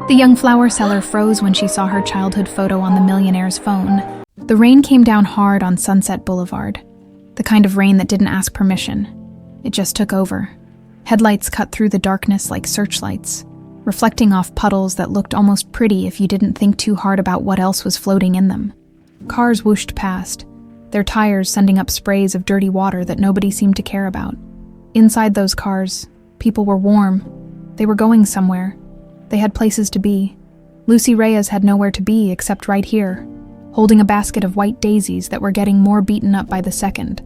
The young flower seller froze when she saw her childhood photo on the Millionaire'S phone. The rain came down hard on Sunset Boulevard. The kind of rain that didn't ask permission. It just took over. Headlights cut through the darkness like searchlights, reflecting off puddles that looked almost pretty if you didn't think too hard about what else was floating in them. Cars whooshed past, their tires sending up sprays of dirty water that nobody seemed to care about. Inside those cars, people were warm. They were going somewhere. They had places to be. Lucy Reyes had nowhere to be except right here, holding a basket of white daisies that were getting more beaten up by the second.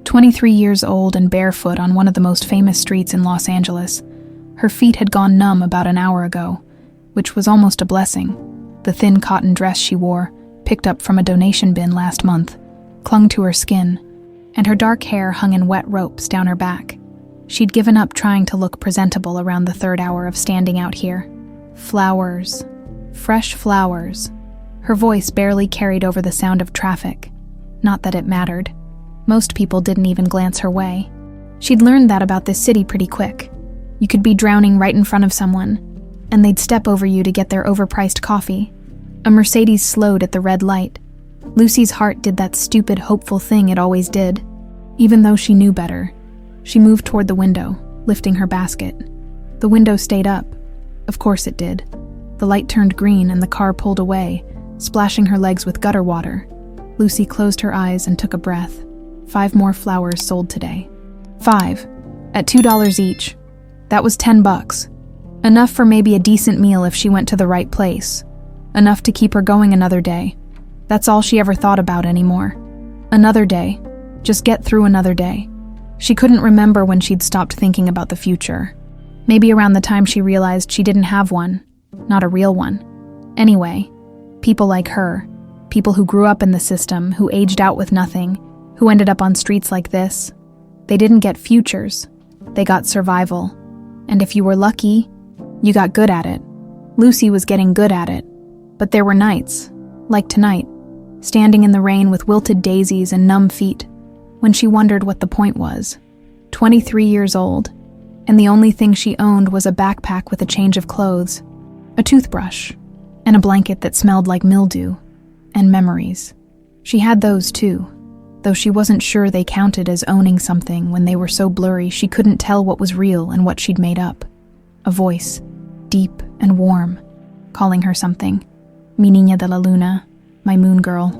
23 years old and barefoot on one of the most famous streets in Los Angeles, her feet had gone numb about an hour ago, which was almost a blessing. The thin cotton dress she wore, picked up from a donation bin last month, clung to her skin, and her dark hair hung in wet ropes down her back. She'd given up trying to look presentable around the third hour of standing out here. Flowers. Fresh flowers. Her voice barely carried over the sound of traffic. Not that it mattered. Most people didn't even glance her way. She'd learned that about this city pretty quick. You could be drowning right in front of someone, and they'd step over you to get their overpriced coffee. A Mercedes slowed at the red light. Lucy's heart did that stupid, hopeful thing it always did. Even though she knew better, she moved toward the window, lifting her basket. The window stayed up. Of course it did. The light turned green and the car pulled away, splashing her legs with gutter water. Lucy closed her eyes and took a breath. 5 more flowers sold today. 5. At $2 each. That was $10. Enough for maybe a decent meal if she went to the right place. Enough to keep her going another day. That's all she ever thought about anymore. Another day. Just get through another day. She couldn't remember when she'd stopped thinking about the future. Maybe around the time she realized she didn't have one. Not a real one. Anyway, people like her, people who grew up in the system, who aged out with nothing, who ended up on streets like this, they didn't get futures. They got survival. And if you were lucky, you got good at it. Lucy was getting good at it. But there were nights, like tonight, standing in the rain with wilted daisies and numb feet, when she wondered what the point was. 23 years old, and the only thing she owned was a backpack with a change of clothes, a toothbrush, and a blanket that smelled like mildew, and memories. She had those too, though she wasn't sure they counted as owning something when they were so blurry she couldn't tell what was real and what she'd made up. A voice, deep and warm, calling her something. Mi niña de la luna, my moon girl.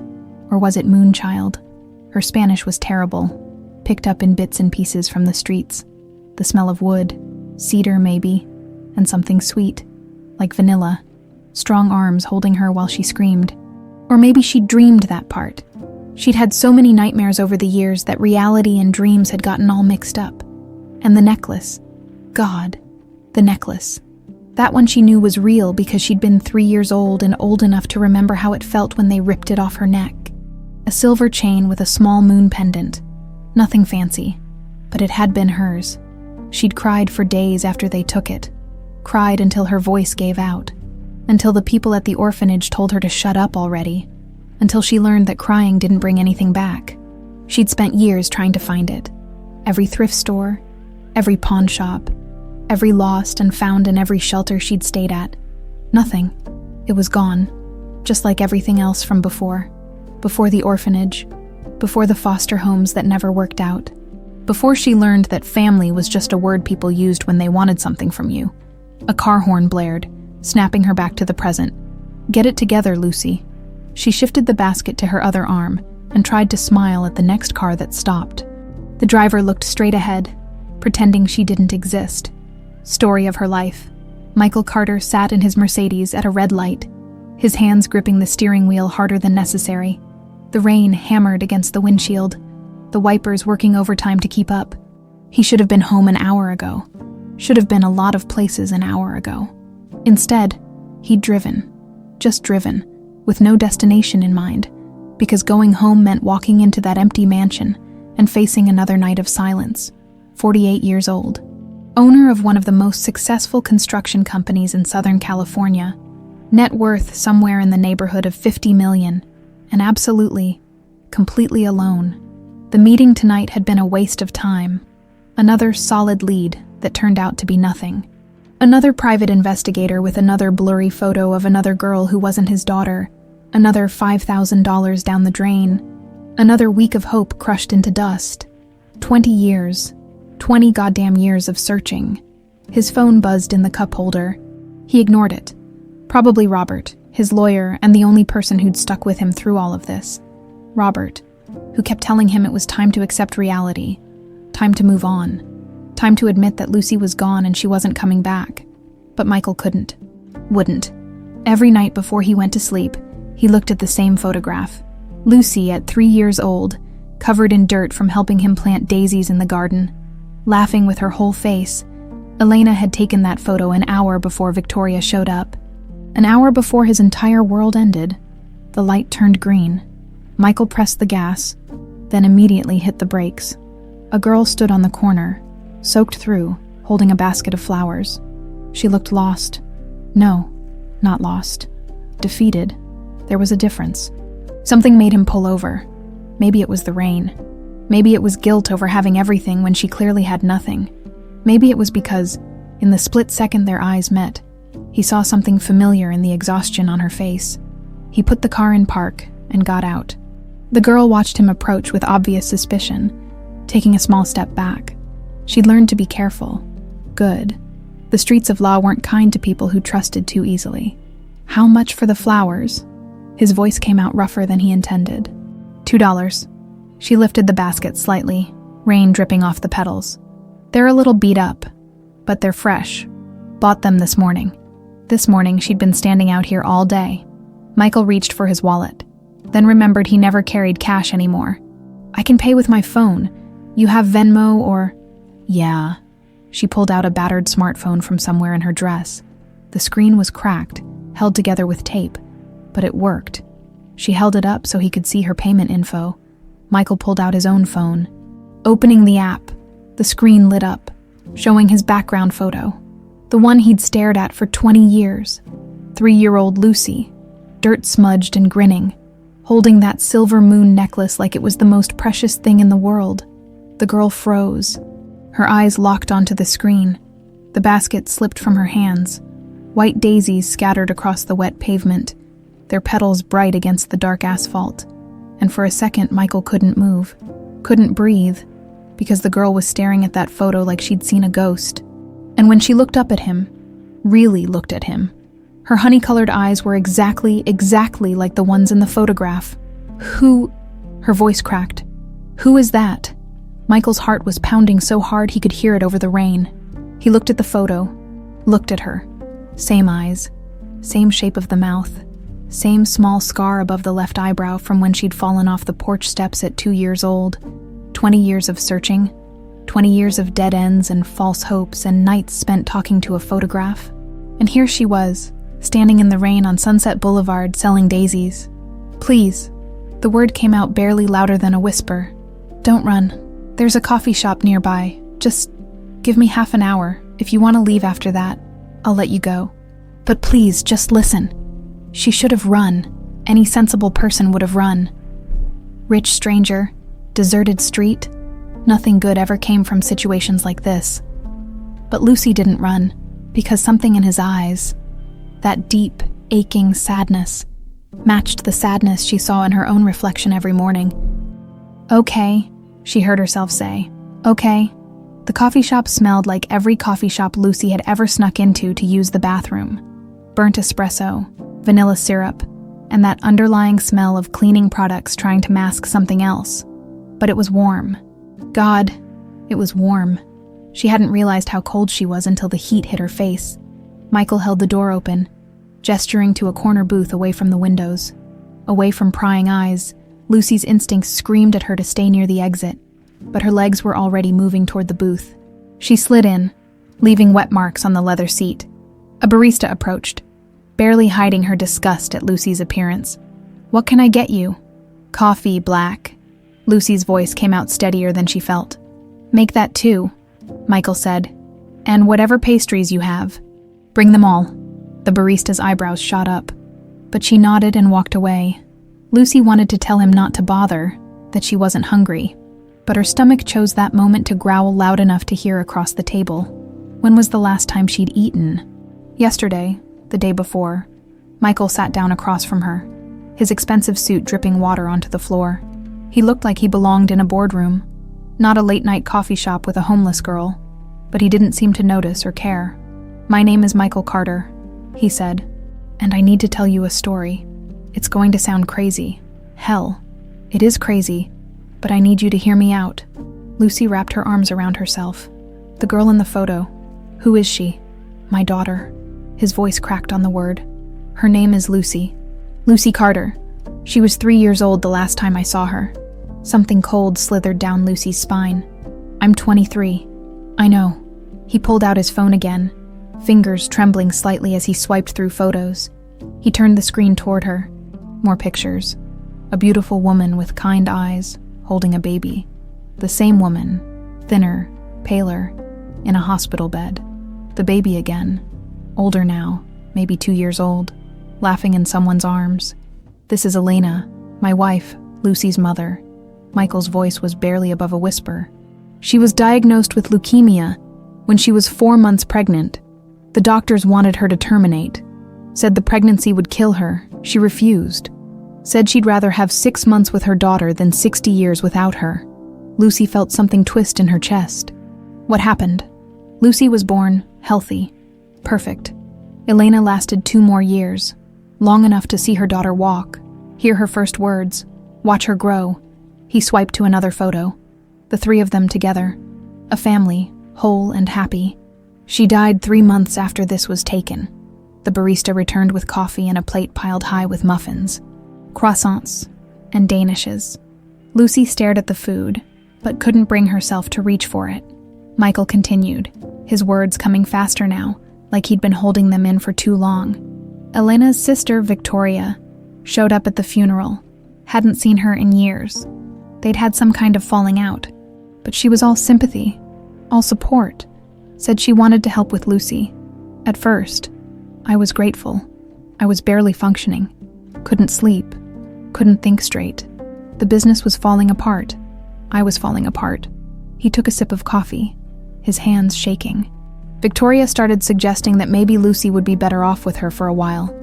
Or was it moonchild? Her Spanish was terrible, picked up in bits and pieces from the streets. The smell of wood, cedar maybe, and something sweet, like vanilla. Strong arms holding her while she screamed. Or maybe she'd dreamed that part. She'd had so many nightmares over the years that reality and dreams had gotten all mixed up. And the necklace. God, the necklace. That one she knew was real because she'd been 3 years old and old enough to remember how it felt when they ripped it off her neck. A silver chain with a small moon pendant. Nothing fancy, but it had been hers. She'd cried for days after they took it. Cried until her voice gave out. Until the people at the orphanage told her to shut up already. Until she learned that crying didn't bring anything back. She'd spent years trying to find it. Every thrift store, every pawn shop, every lost and found in every shelter she'd stayed at. Nothing. It was gone. Just like everything else from before. Before the orphanage. Before the foster homes that never worked out. Before she learned that family was just a word people used when they wanted something from you. A car horn blared, snapping her back to the present. Get it together, Lucy. She shifted the basket to her other arm and tried to smile at the next car that stopped. The driver looked straight ahead, pretending she didn't exist. Story of her life. Michael Carter sat in his Mercedes at a red light, his hands gripping the steering wheel harder than necessary. The rain hammered against the windshield, the wipers working overtime to keep up. He should have been home an hour ago. Should have been a lot of places an hour ago. Instead, he'd driven. Just driven, with no destination in mind, because going home meant walking into that empty mansion and facing another night of silence. 48 years old. Owner of one of the most successful construction companies in Southern California. Net worth somewhere in the neighborhood of $50 million, and absolutely, completely alone. The meeting tonight had been a waste of time. Another solid lead that turned out to be nothing. Another private investigator with another blurry photo of another girl who wasn't his daughter, another $5,000 down the drain, another week of hope crushed into dust. 20 years. 20 goddamn years of searching. His phone buzzed in the cup holder. He ignored it. Probably Robert, his lawyer, and the only person who'd stuck with him through all of this. Robert, who kept telling him it was time to accept reality, time to move on, time to admit that Lucy was gone and she wasn't coming back. But Michael wouldn't. Every night before he went to sleep, he looked at the same photograph. Lucy at 3 years old, covered in dirt from helping him plant daisies in the garden, laughing with her whole face. Elena had taken that photo an hour before Victoria showed up. An hour before his entire world ended. The light turned green. Michael pressed the gas, then immediately hit the brakes. A girl stood on the corner, soaked through, holding a basket of flowers. She looked lost. No, not lost. Defeated. There was a difference. Something made him pull over. Maybe it was the rain. Maybe it was guilt over having everything when she clearly had nothing. Maybe it was because, in the split second their eyes met, he saw something familiar in the exhaustion on her face. He put the car in park and got out. The girl watched him approach with obvious suspicion, taking a small step back. She'd learned to be careful. Good. The streets of law weren't kind to people who trusted too easily. How much for the flowers? His voice came out rougher than he intended. $2. She lifted the basket slightly, rain dripping off the petals. They're a little beat up, but they're fresh. Bought them this morning. This morning, she'd been standing out here all day. Michael reached for his wallet, then remembered he never carried cash anymore. I can pay with my phone. You have Venmo or... Yeah. She pulled out a battered smartphone from somewhere in her dress. The screen was cracked, held together with tape, but it worked. She held it up so he could see her payment info. Michael pulled out his own phone. Opening the app, the screen lit up, showing his background photo. The one he'd stared at for 20 years. 3-year-old Lucy, dirt-smudged and grinning, holding that silver moon necklace like it was the most precious thing in the world. The girl froze. Her eyes locked onto the screen. The basket slipped from her hands. White daisies scattered across the wet pavement, their petals bright against the dark asphalt. And for a second, Michael couldn't move, couldn't breathe, because the girl was staring at that photo like she'd seen a ghost. And when she looked up at him, really looked at him, her honey-colored eyes were exactly like the ones in the photograph. Who? Her voice cracked. Who is that? Michael's heart was pounding so hard he could hear it over the rain. He looked at the photo, looked at her. Same eyes, same shape of the mouth, same small scar above the left eyebrow from when she'd fallen off the porch steps at 2 years old. 20 years of searching, 20 years of dead ends and false hopes and nights spent talking to a photograph. And here she was, standing in the rain on Sunset Boulevard selling daisies. Please. The word came out barely louder than a whisper. Don't run. There's a coffee shop nearby. Just give me half an hour. If you want to leave after that, I'll let you go. But please, just listen. She should have run. Any sensible person would have run. Rich stranger, deserted street. Nothing good ever came from situations like this. But Lucy didn't run, because something in his eyes, that deep, aching sadness, matched the sadness she saw in her own reflection every morning. Okay, she heard herself say. Okay. The coffee shop smelled like every coffee shop Lucy had ever snuck into to use the bathroom. Burnt espresso, vanilla syrup, and that underlying smell of cleaning products trying to mask something else. But it was warm. God, it was warm. She hadn't realized how cold she was until the heat hit her face. Michael held the door open, gesturing to a corner booth away from the windows. Away from prying eyes, Lucy's instincts screamed at her to stay near the exit, but her legs were already moving toward the booth. She slid in, leaving wet marks on the leather seat. A barista approached, barely hiding her disgust at Lucy's appearance. What can I get you? Coffee, black. Lucy's voice came out steadier than she felt. Make that 2, Michael said. And whatever pastries you have. Bring them all. The barista's eyebrows shot up, but she nodded and walked away. Lucy wanted to tell him not to bother, that she wasn't hungry, but her stomach chose that moment to growl loud enough to hear across the table. When was the last time she'd eaten? Yesterday, the day before. Michael sat down across from her, his expensive suit dripping water onto the floor. He looked like he belonged in a boardroom, not a late-night coffee shop with a homeless girl, but he didn't seem to notice or care. "My name is Michael Carter," he said, "and I need to tell you a story. It's going to sound crazy. Hell, it is crazy, but I need you to hear me out." Lucy wrapped her arms around herself. "The girl in the photo, who is she?" "My daughter." His voice cracked on the word. "Her name is Lucy. Lucy Carter. She was 3 years old the last time I saw her." Something cold slithered down Lucy's spine. "I'm 23. "I know." He pulled out his phone again, fingers trembling slightly as he swiped through photos. He turned the screen toward her. More pictures. A beautiful woman with kind eyes, holding a baby. The same woman, thinner, paler, in a hospital bed. The baby again, older now, maybe 2 years old, laughing in someone's arms. "This is Elena, my wife, Lucy's mother." Michael's voice was barely above a whisper. "She was diagnosed with leukemia when she was 4 months pregnant. The doctors wanted her to terminate. Said the pregnancy would kill her. She refused. Said she'd rather have 6 months with her daughter than 60 years without her." Lucy felt something twist in her chest. "What happened?" "Lucy was born, healthy, perfect. Elena lasted 2 more years, long enough to see her daughter walk, hear her first words, watch her grow." He swiped to another photo. The 3 of them together, a family, whole and happy. "She died 3 months after this was taken." The barista returned with coffee and a plate piled high with muffins, croissants, and danishes. Lucy stared at the food, but couldn't bring herself to reach for it. Michael continued, his words coming faster now, like he'd been holding them in for too long. "Elena's sister, Victoria, showed up at the funeral. Hadn't seen her in years. They'd had some kind of falling out, but she was all sympathy, all support. Said she wanted to help with Lucy. At first, I was grateful. I was barely functioning. Couldn't sleep. Couldn't think straight. The business was falling apart. I was falling apart." He took a sip of coffee, his hands shaking. "Victoria started suggesting that maybe Lucy would be better off with her for a while,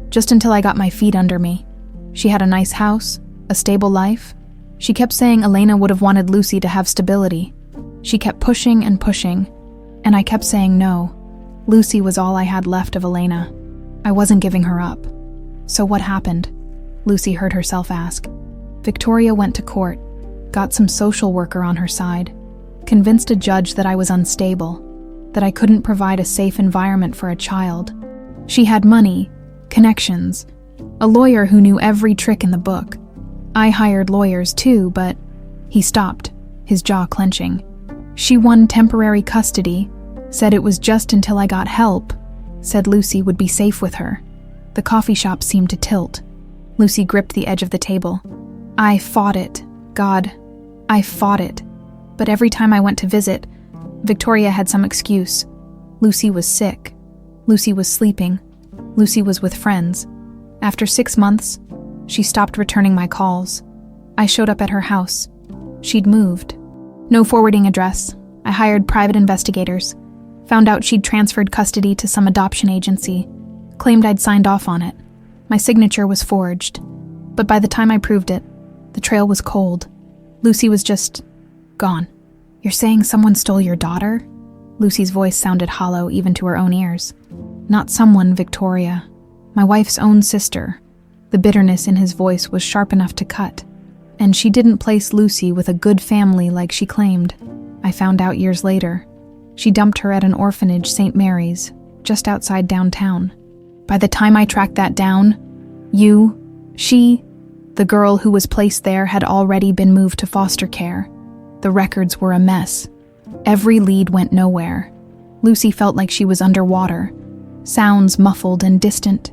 just until I got my feet under me. She had a nice house, a stable life. She kept saying Elena would have wanted Lucy to have stability. She kept pushing and pushing, and I kept saying no. Lucy was all I had left of Elena. I wasn't giving her up." "So what happened?" Lucy heard herself ask. "Victoria went to court, got some social worker on her side, convinced a judge that I was unstable, that I couldn't provide a safe environment for a child. She had money, connections, a lawyer who knew every trick in the book. I hired lawyers too, but..." He stopped, his jaw clenching. "She won temporary custody, said it was just until I got help, said Lucy would be safe with her." The coffee shop seemed to tilt. Lucy gripped the edge of the table. "I fought it. God, I fought it. But every time I went to visit, Victoria had some excuse. Lucy was sick. Lucy was sleeping. Lucy was with friends. After 6 months, she stopped returning my calls. I showed up at her house. She'd moved. No forwarding address. I hired private investigators. Found out she'd transferred custody to some adoption agency. Claimed I'd signed off on it. My signature was forged. But by the time I proved it, the trail was cold. Lucy was just gone." "You're saying someone stole your daughter?" Lucy's voice sounded hollow even to her own ears. "Not someone, Victoria. My wife's own sister." The bitterness in his voice was sharp enough to cut. "And she didn't place Lucy with a good family like she claimed. I found out years later. She dumped her at an orphanage, St. Mary's, just outside downtown. By the time I tracked that down, the girl who was placed there had already been moved to foster care. The records were a mess. Every lead went nowhere. Lucy felt like she was underwater. Sounds muffled and distant.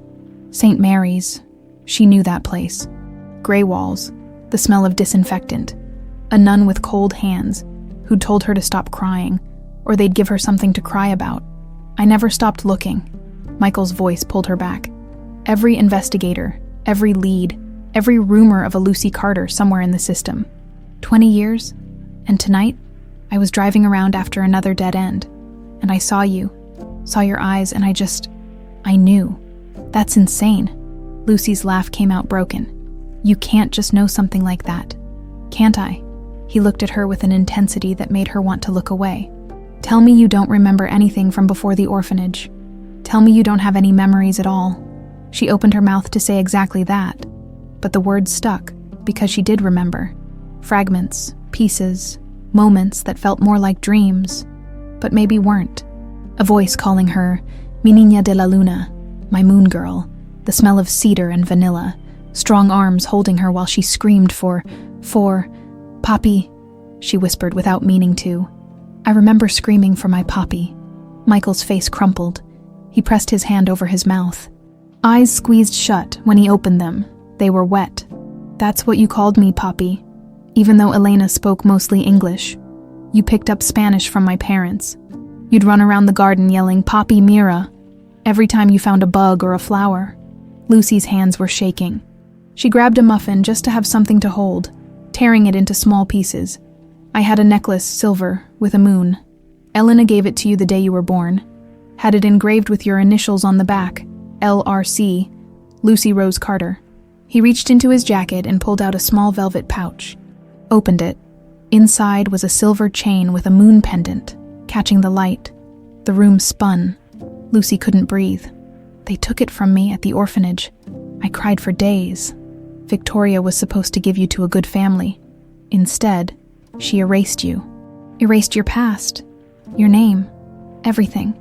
St. Mary's. She knew that place. Gray walls, the smell of disinfectant. A nun with cold hands who'd told her to stop crying, or they'd give her something to cry about. I never stopped looking." Michael's voice pulled her back. "Every investigator, every lead, every rumor of a Lucy Carter somewhere in the system. 20 years, and tonight, I was driving around after another dead end. And I saw you, saw your eyes, and I knew. That's insane. Lucy's laugh came out broken. You can't just know something like that. Can't I? He looked at her with an intensity that made her want to look away. Tell me you don't remember anything from before the orphanage. Tell me you don't have any memories at all. She opened her mouth to say exactly that, but the words stuck because she did remember. Fragments, pieces, moments that felt more like dreams, but maybe weren't. A voice calling her, Mi niña de la luna, my moon girl, the smell of cedar and vanilla, strong arms holding her while she screamed for, Papi, she whispered without meaning to. I remember screaming for my Papi. Michael's face crumpled. He pressed his hand over his mouth. Eyes squeezed shut when he opened them. They were wet. That's what you called me, Papi. Even though Elena spoke mostly English. You picked up Spanish from my parents. You'd run around the garden yelling, Papi, mira, every time you found a bug or a flower. Lucy's hands were shaking. She grabbed a muffin just to have something to hold, tearing it into small pieces. I had a necklace, silver, with a moon. Elena gave it to you the day you were born. Had it engraved with your initials on the back, LRC, Lucy Rose Carter. He reached into his jacket and pulled out a small velvet pouch. Opened it. Inside was a silver chain with a moon pendant, catching the light. The room spun. Lucy couldn't breathe. They took it from me at the orphanage. I cried for days. Victoria was supposed to give you to a good family. Instead, she erased you. Erased your past, your name, everything.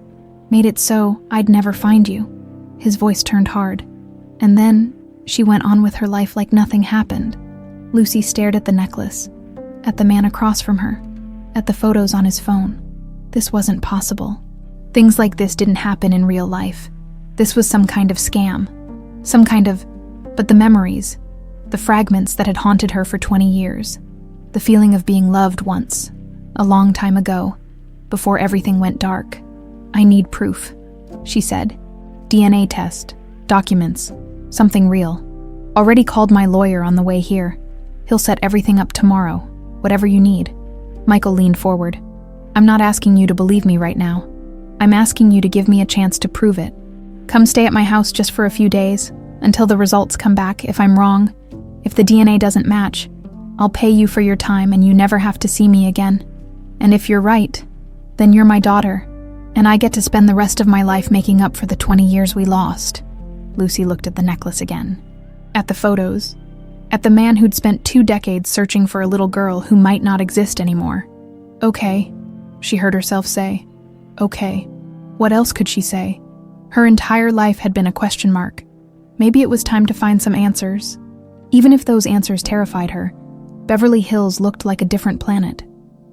Made it so I'd never find you. His voice turned hard. And then she went on with her life like nothing happened. Lucy stared at the necklace, at the man across from her, at the photos on his phone. This wasn't possible. Things like this didn't happen in real life. This was some kind of scam. But the memories, the fragments that had haunted her for 20 years, the feeling of being loved once, a long time ago, before everything went dark. I need proof, she said. DNA test, documents, something real. Already called my lawyer on the way here. He'll set everything up tomorrow, whatever you need. Michael leaned forward. I'm not asking you to believe me right now. I'm asking you to give me a chance to prove it. Come stay at my house just for a few days, until the results come back. If I'm wrong, if the DNA doesn't match, I'll pay you for your time and you never have to see me again. And if you're right, then you're my daughter, and I get to spend the rest of my life making up for the 20 years we lost. Lucy looked at the necklace again. At the photos. At the man who'd spent 2 decades searching for a little girl who might not exist anymore. Okay, she heard herself say. Okay. What else could she say? Her entire life had been a question mark. Maybe it was time to find some answers. Even if those answers terrified her, Beverly Hills looked like a different planet.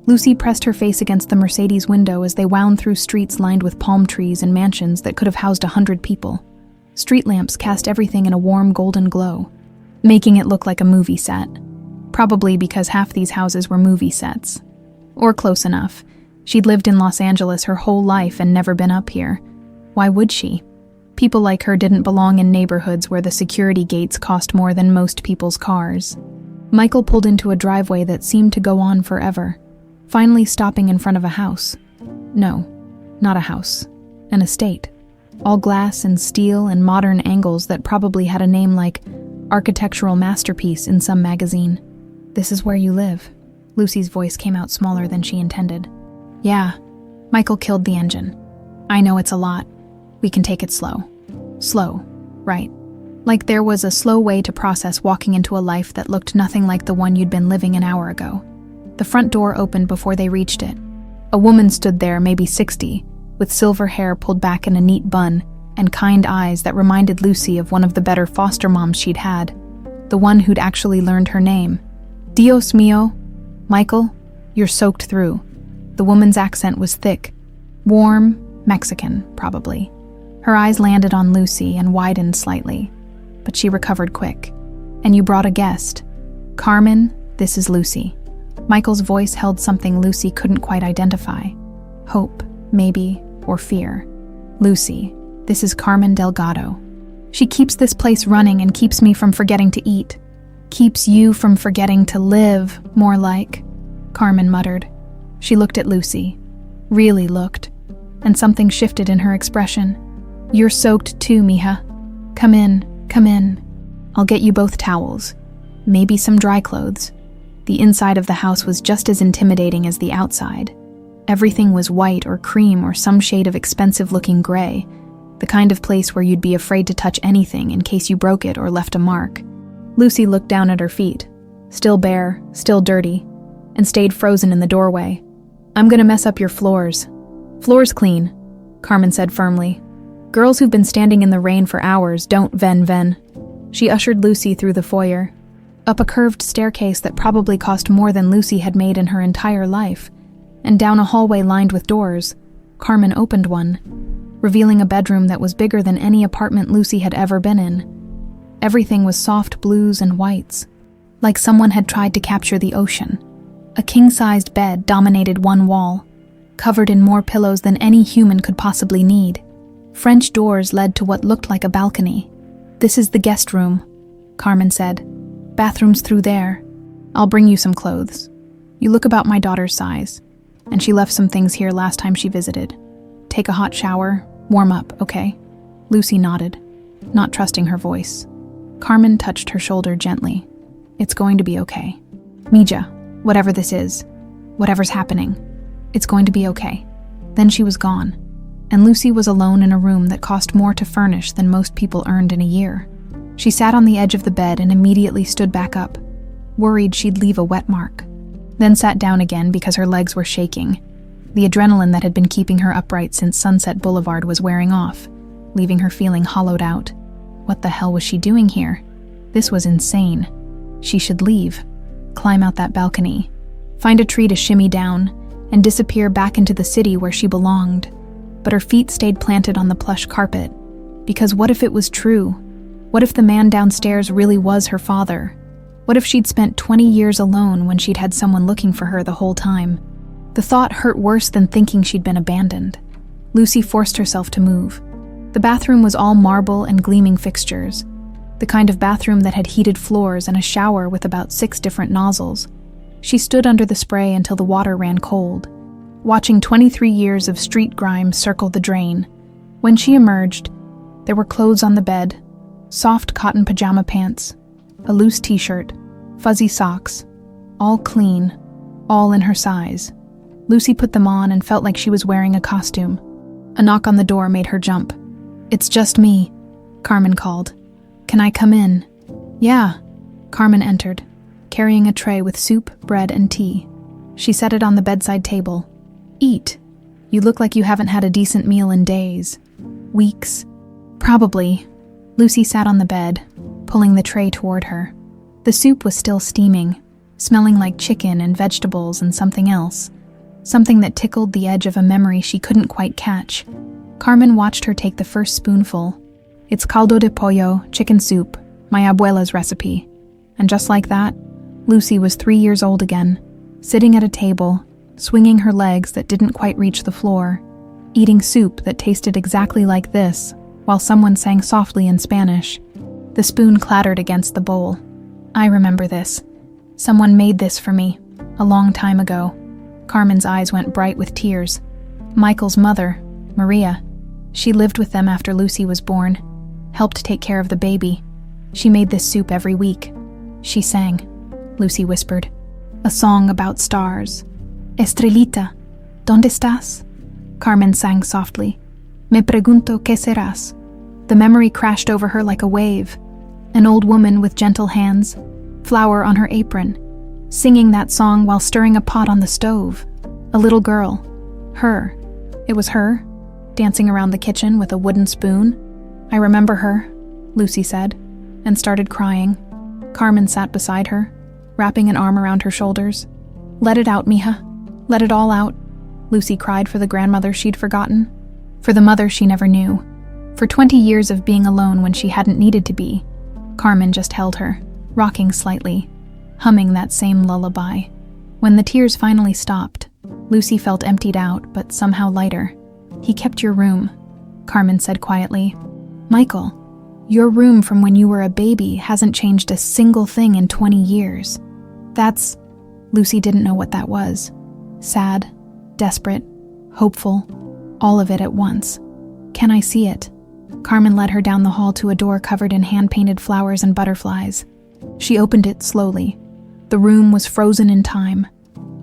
Lucy pressed her face against the Mercedes window as they wound through streets lined with palm trees and mansions that could have housed 100 people. Street lamps cast everything in a warm golden glow, making it look like a movie set. Probably because half these houses were movie sets. Or close enough. She'd lived in Los Angeles her whole life and never been up here. Why would she? People like her didn't belong in neighborhoods where the security gates cost more than most people's cars. Michael pulled into a driveway that seemed to go on forever, finally stopping in front of a house. No, not a house. An estate. All glass and steel and modern angles that probably had a name like architectural masterpiece in some magazine. This is where you live. Lucy's voice came out smaller than she intended. Yeah, Michael killed the engine. I know it's a lot. We can take it slow. Slow, right. Like there was a slow way to process walking into a life that looked nothing like the one you'd been living an hour ago. The front door opened before they reached it. A woman stood there, maybe 60, with silver hair pulled back in a neat bun and kind eyes that reminded Lucy of one of the better foster moms she'd had, the one who'd actually learned her name. Dios mío, Michael, you're soaked through. The woman's accent was thick, warm, Mexican, probably. Her eyes landed on Lucy and widened slightly, but she recovered quick. And you brought a guest. Carmen, this is Lucy. Michael's voice held something Lucy couldn't quite identify. Hope, maybe, or fear. Lucy, this is Carmen Delgado. She keeps this place running and keeps me from forgetting to eat. Keeps you from forgetting to live, more like, Carmen muttered. She looked at Lucy. Really looked. and something shifted in her expression. "You're soaked too, mija. Come in, come in. I'll get you both towels. Maybe some dry clothes." The inside of the house was just as intimidating as the outside. Everything was white or cream or some shade of expensive-looking gray, the kind of place where you'd be afraid to touch anything in case you broke it or left a mark. Lucy looked down at her feet, still bare, still dirty, and stayed frozen in the doorway. "I'm gonna mess up your floors." "Floor's clean," Carmen said firmly. "Girls who've been standing in the rain for hours don't ven. She ushered Lucy through the foyer, up a curved staircase that probably cost more than Lucy had made in her entire life, and down a hallway lined with doors. Carmen opened one, revealing a bedroom that was bigger than any apartment Lucy had ever been in. Everything was soft blues and whites, like someone had tried to capture the ocean. A king-sized bed dominated one wall, covered in more pillows than any human could possibly need. French doors led to what looked like a balcony. "This is the guest room," Carmen said. "Bathroom's through there. I'll bring you some clothes. You look about my daughter's size, and she left some things here last time she visited. Take a hot shower, warm up, okay?" Lucy nodded, not trusting her voice. Carmen touched her shoulder gently. "It's going to be okay. Mija, whatever this is, whatever's happening, it's going to be okay." Then she was gone, and Lucy was alone in a room that cost more to furnish than most people earned in a year. She sat on the edge of the bed and immediately stood back up, worried she'd leave a wet mark. Then sat down again because her legs were shaking. The adrenaline that had been keeping her upright since Sunset Boulevard was wearing off, leaving her feeling hollowed out. What the hell was she doing here? This was insane. She should leave, climb out that balcony, find a tree to shimmy down, and disappear back into the city where she belonged. But her feet stayed planted on the plush carpet, because what if it was true? What if the man downstairs really was her father? What if she'd spent 20 years alone when she'd had someone looking for her the whole time? The thought hurt worse than thinking she'd been abandoned. Lucy forced herself to move. The bathroom was all marble and gleaming fixtures, the kind of bathroom that had heated floors and a shower with about 6 different nozzles. She stood under the spray until the water ran cold, watching 23 years of street grime circle the drain. When she emerged, there were clothes on the bed, soft cotton pajama pants, a loose t-shirt, fuzzy socks, all clean, all in her size. Lucy put them on and felt like she was wearing a costume. A knock on the door made her jump. "It's just me," Carmen called. "Can I come in?" "Yeah." Carmen entered, carrying a tray with soup, bread, and tea. She set it on the bedside table. "Eat. You look like you haven't had a decent meal in days. Weeks." "Probably." Lucy sat on the bed, pulling the tray toward her. The soup was still steaming, smelling like chicken and vegetables and something else. Something that tickled the edge of a memory she couldn't quite catch. Carmen watched her take the first spoonful. "It's caldo de pollo, chicken soup, my abuela's recipe." And just like that, Lucy was 3 years old again, sitting at a table, swinging her legs that didn't quite reach the floor, eating soup that tasted exactly like this, while someone sang softly in Spanish. The spoon clattered against the bowl. "I remember this. Someone made this for me, a long time ago." Carmen's eyes went bright with tears. "Michael's mother, Maria. She lived with them after Lucy was born, helped take care of the baby. She made this soup every week. She sang," Lucy whispered, "a song about stars. Estrellita, ¿dónde estás?" Carmen sang softly. "Me pregunto qué serás." The memory crashed over her like a wave. An old woman with gentle hands, flour on her apron, singing that song while stirring a pot on the stove. A little girl. Her. It was her, dancing around the kitchen with a wooden spoon. "I remember her," Lucy said, and started crying. Carmen sat beside her, wrapping an arm around her shoulders. "Let it out, mija. Let it all out," Lucy cried for the grandmother she'd forgotten, for the mother she never knew, for 20 years of being alone when she hadn't needed to be. Carmen just held her, rocking slightly, humming that same lullaby. When the tears finally stopped, Lucy felt emptied out, but somehow lighter. "He kept your room," Carmen said quietly. "Michael, your room from when you were a baby hasn't changed a single thing in 20 years. That's..." Lucy didn't know what that was. Sad, desperate, hopeful, All of it at once. Can I see it? Carmen led her down the hall to a door covered in hand-painted flowers and butterflies. She opened it slowly. The room was frozen in time.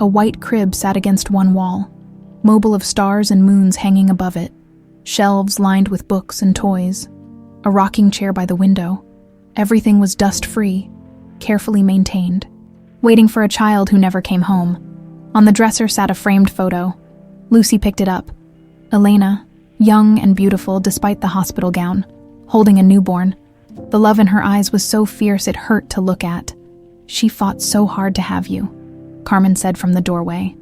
A white crib sat against one wall, mobile of stars and moons hanging above it, shelves lined with books and toys, a rocking chair by the window. Everything was dust-free, carefully maintained, waiting for a child who never came home. On the dresser sat a framed photo. Lucy picked it up. Elena, young and beautiful despite the hospital gown, holding a newborn. The love in her eyes was so fierce it hurt to look at. She fought so hard to have you, Carmen said from the doorway.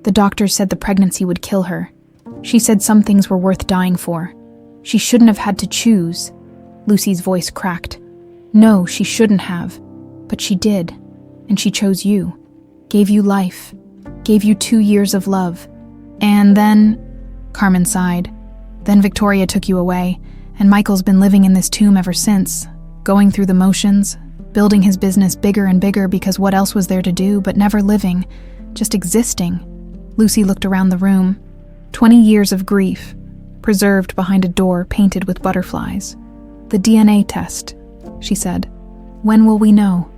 The doctors said the pregnancy would kill her. She said some things were worth dying for. She shouldn't have had to choose. Lucy's voice cracked. No, she shouldn't have. But she did. And she chose you. Gave you life. Gave you 2 years of love. And then... Carmen sighed. Then Victoria took you away, and Michael's been living in this tomb ever since, going through the motions, building his business bigger and bigger because what else was there to do but never living, just existing. Lucy looked around the room. 20 years of grief, preserved behind a door painted with butterflies. The DNA test, she said. When will we know?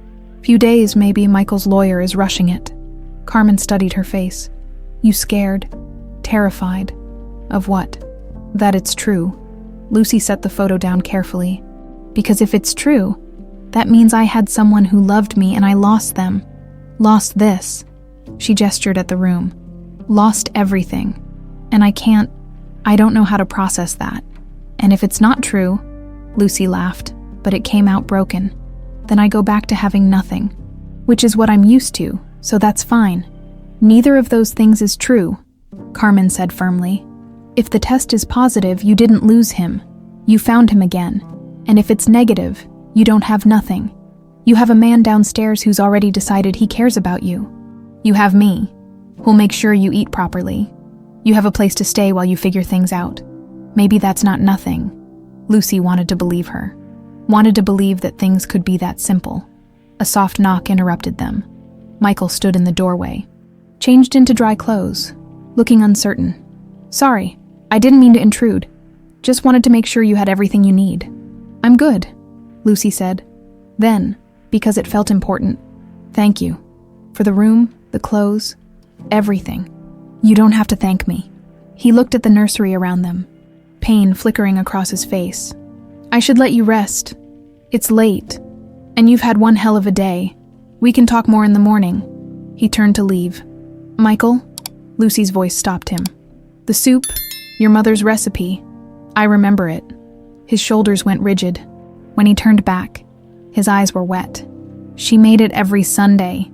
Few days, maybe. Michael's lawyer is rushing it. Carmen studied her face. You scared? Terrified? Of what? That it's true. Lucy set the photo down carefully. Because if it's true, that means I had someone who loved me and I lost them. Lost this. She gestured at the room. Lost everything. And I don't know how to process that. And if it's not true, Lucy laughed, but it came out broken. Then I go back to having nothing, which is what I'm used to, so that's fine. Neither of those things is true, Carmen said firmly. If the test is positive, you didn't lose him. You found him again. And if it's negative, you don't have nothing. You have a man downstairs who's already decided he cares about you. You have me, who'll make sure you eat properly. You have a place to stay while you figure things out. Maybe that's not nothing. Lucy wanted to believe her. Wanted to believe that things could be that simple. A soft knock interrupted them. Michael stood in the doorway, changed into dry clothes, looking uncertain. Sorry, I didn't mean to intrude. Just wanted to make sure you had everything you need. I'm good, Lucy said. Then, because it felt important, thank you. For the room, the clothes, everything. You don't have to thank me. He looked at the nursery around them, pain flickering across his face. I should let you rest. It's late, and you've had one hell of a day. We can talk more in the morning. He turned to leave. Michael? Lucy's voice stopped him. The soup, your mother's recipe. I remember it. His shoulders went rigid. When he turned back, his eyes were wet. She made it every Sunday.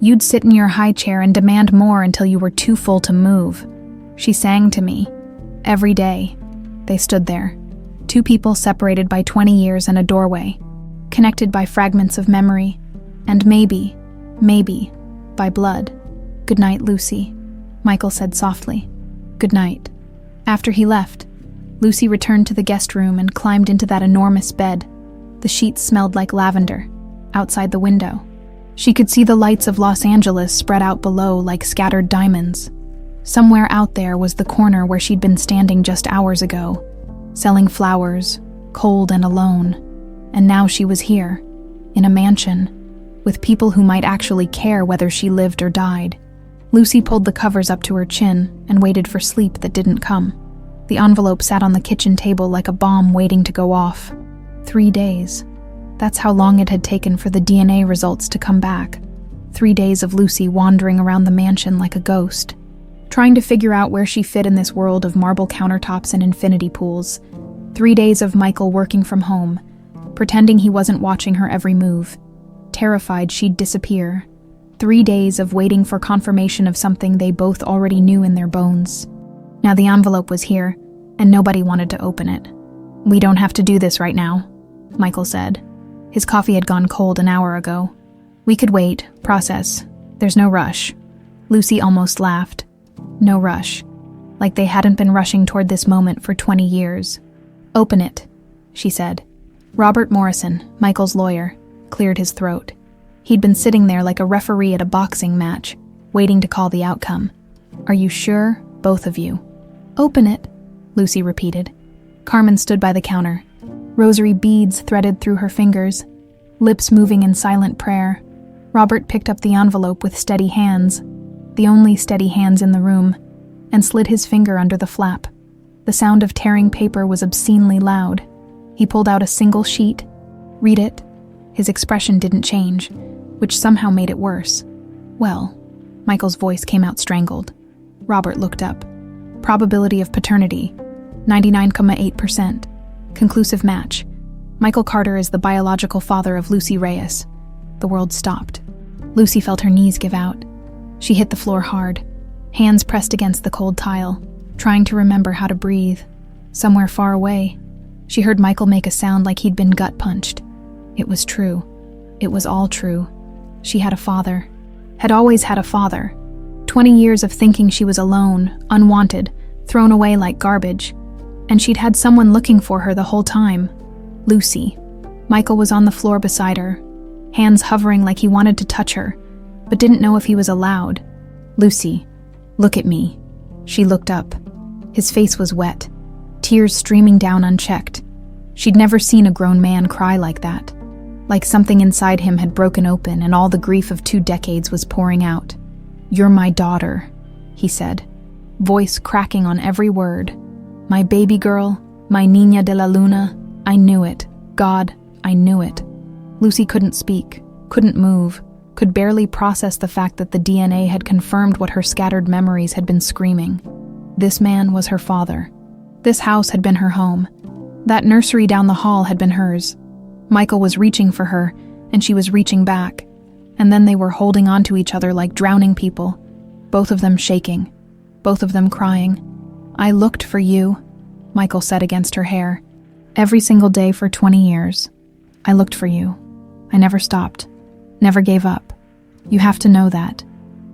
You'd sit in your high chair and demand more until you were too full to move. She sang to me. Every day. They stood there. Two people separated by 20 years and a doorway, connected by fragments of memory, and maybe, by blood. Good night, Lucy, Michael said softly. Good night. After he left, Lucy returned to the guest room and climbed into that enormous bed. The sheets smelled like lavender, outside the window. She could see the lights of Los Angeles spread out below like scattered diamonds. Somewhere out there was the corner where she'd been standing just hours ago, selling flowers, cold and alone. And now she was here, in a mansion, with people who might actually care whether she lived or died. Lucy pulled the covers up to her chin and waited for sleep that didn't come. The envelope sat on the kitchen table like a bomb waiting to go off. 3 days. That's how long it had taken for the DNA results to come back. 3 days of Lucy wandering around the mansion like a ghost, trying to figure out where she fit in this world of marble countertops and infinity pools. 3 days of Michael working from home, pretending he wasn't watching her every move, terrified she'd disappear. 3 days of waiting for confirmation of something they both already knew in their bones. Now the envelope was here, and nobody wanted to open it. We don't have to do this right now, Michael said. His coffee had gone cold an hour ago. We could wait, process. There's no rush. Lucy almost laughed. No rush. Like they hadn't been rushing toward this moment for 20 years. Open it, she said. Robert Morrison, Michael's lawyer, cleared his throat. He'd been sitting there like a referee at a boxing match, waiting to call the outcome. Are you sure, both of you? Open it, Lucy repeated. Carmen stood by the counter, rosary beads threaded through her fingers, lips moving in silent prayer. Robert picked up the envelope with steady hands, the only steady hands in the room, and slid his finger under the flap. The sound of tearing paper was obscenely loud. He pulled out a single sheet. "Read it." His expression didn't change, which somehow made it worse. "Well," Michael's voice came out strangled. Robert looked up. "Probability of paternity, 99.8%. Conclusive match. Michael Carter is the biological father of Lucy Reyes." The world stopped. Lucy felt her knees give out. She hit the floor hard, hands pressed against the cold tile, trying to remember how to breathe. Somewhere far away, she heard Michael make a sound like he'd been gut-punched. It was true. It was all true. She had a father. Had always had a father. 20 years of thinking she was alone, unwanted, thrown away like garbage. And she'd had someone looking for her the whole time. Lucy. Michael was on the floor beside her, hands hovering like he wanted to touch her, but didn't know if he was allowed. "Lucy, look at me." She looked up. His face was wet, tears streaming down unchecked. She'd never seen a grown man cry like that. Like something inside him had broken open and all the grief of 2 decades was pouring out. "You're my daughter," he said, voice cracking on every word. "My baby girl, my niña de la luna. I knew it. God, I knew it." Lucy couldn't speak, couldn't move, could barely process the fact that the DNA had confirmed what her scattered memories had been screaming. This man was her father. This house had been her home. That nursery down the hall had been hers. Michael was reaching for her, and she was reaching back. And then they were holding on to each other like drowning people, both of them shaking, both of them crying. "I looked for you," Michael said against her hair. "Every single day for 20 years. I looked for you. I never stopped, never gave up. You have to know that.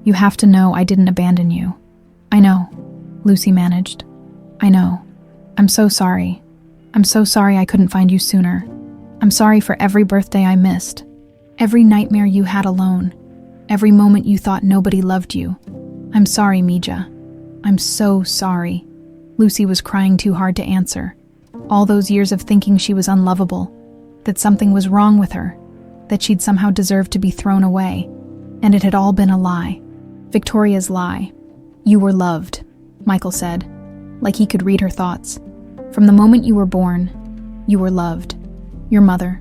You have to know I didn't abandon you." "I know," Lucy managed. "I know. I'm so sorry. I'm so sorry I couldn't find you sooner. I'm sorry for every birthday I missed. Every nightmare you had alone. Every moment you thought nobody loved you. I'm sorry, Mija. I'm so sorry." Lucy was crying too hard to answer. All those years of thinking she was unlovable, that something was wrong with her, that she'd somehow deserved to be thrown away. And it had all been a lie. Victoria's lie. "You were loved," Michael said, like he could read her thoughts. "From the moment you were born, you were loved. Your mother,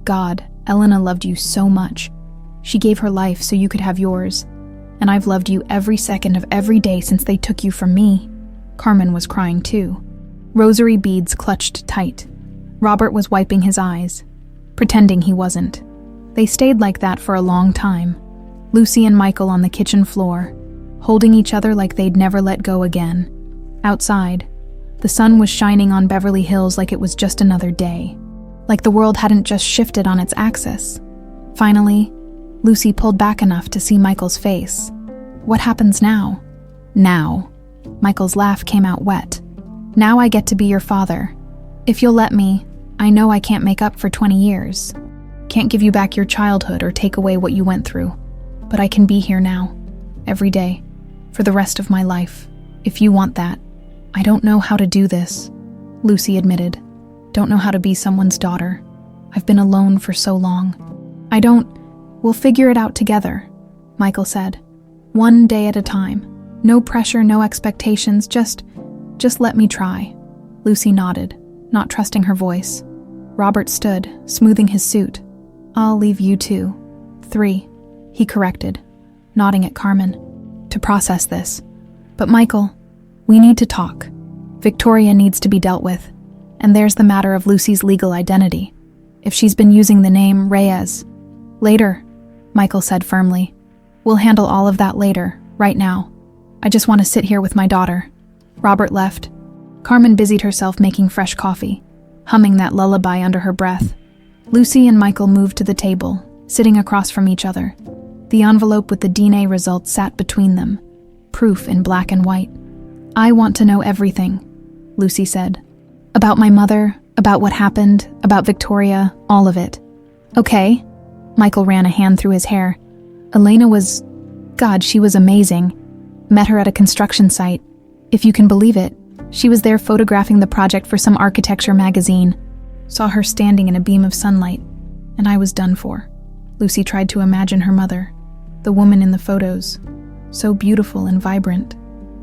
God, Elena loved you so much. She gave her life so you could have yours. And I've loved you every second of every day since they took you from me." Carmen was crying too. Rosary beads clutched tight. Robert was wiping his eyes, pretending he wasn't. They stayed like that for a long time. Lucy and Michael on the kitchen floor, holding each other like they'd never let go again. Outside, the sun was shining on Beverly Hills like it was just another day. Like the world hadn't just shifted on its axis. Finally, Lucy pulled back enough to see Michael's face. "What happens now?" "Now." Michael's laugh came out wet. "Now I get to be your father. If you'll let me, I know I can't make up for 20 years. Can't give you back your childhood or take away what you went through. But I can be here now, every day, for the rest of my life, if you want that." "I don't know how to do this," Lucy admitted. "Don't know how to be someone's daughter. I've been alone for so long. We'll figure it out together," Michael said. "One day at a time. No pressure, no expectations, just let me try." Lucy nodded, not trusting her voice. Robert stood, smoothing his suit. "I'll leave you 2, 3, he corrected, nodding at Carmen, "to process this. But Michael, we need to talk. Victoria needs to be dealt with. And there's the matter of Lucy's legal identity. If she's been using the name Reyes." "Later," Michael said firmly. "We'll handle all of that later, right now. I just want to sit here with my daughter." Robert left. Carmen busied herself making fresh coffee, humming that lullaby under her breath. Lucy and Michael moved to the table, sitting across from each other. The envelope with the DNA results sat between them, proof in black and white. "I want to know everything," Lucy said. "About my mother, about what happened, about Victoria, all of it." "Okay." Michael ran a hand through his hair. "Elena was... God, she was amazing. Met her at a construction site. If you can believe it, She was there photographing the project for some architecture magazine. Saw her standing in a beam of sunlight, and I was done for. Lucy tried to imagine her mother, the woman in the photos, so beautiful and vibrant.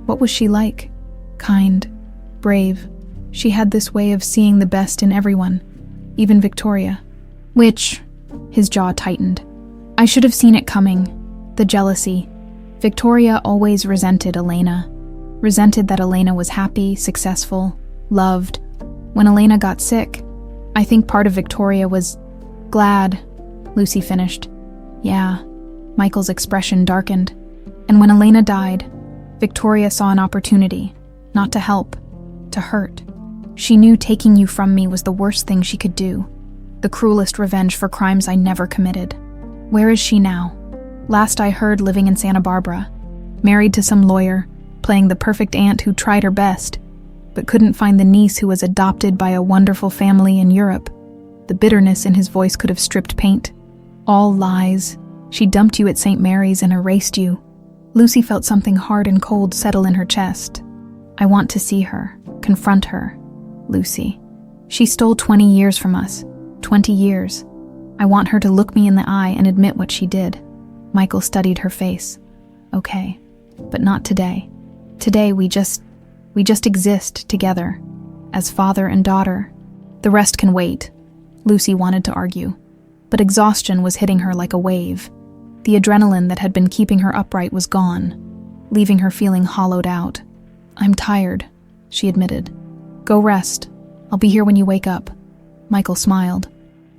What was she like? Kind, brave. She had this way of seeing the best in everyone, even Victoria. Which, his jaw tightened. I should have seen it coming. The jealousy. Victoria always resented Elena. Resented that Elena was happy, successful, loved. When Elena got sick, I think part of Victoria was glad, Lucy finished. Yeah, Michael's expression darkened. And when Elena died, Victoria saw an opportunity, not to help, to hurt. She knew taking you from me was the worst thing she could do, the cruelest revenge for crimes I never committed. Where is she now? Last I heard, living in Santa Barbara, married to some lawyer, playing the perfect aunt who tried her best, but couldn't find the niece who was adopted by a wonderful family in Europe. The bitterness in his voice could have stripped paint. All lies. She dumped you at St. Mary's and erased you. Lucy felt something hard and cold settle in her chest. I want to see her, confront her. Lucy. She stole 20 years from us. 20 years. I want her to look me in the eye and admit what she did. Michael studied her face. Okay, but not today. Today we just exist together, as father and daughter. The rest can wait. Lucy wanted to argue, but exhaustion was hitting her like a wave. The adrenaline that had been keeping her upright was gone, leaving her feeling hollowed out. I'm tired, she admitted. Go rest. I'll be here when you wake up. Michael smiled,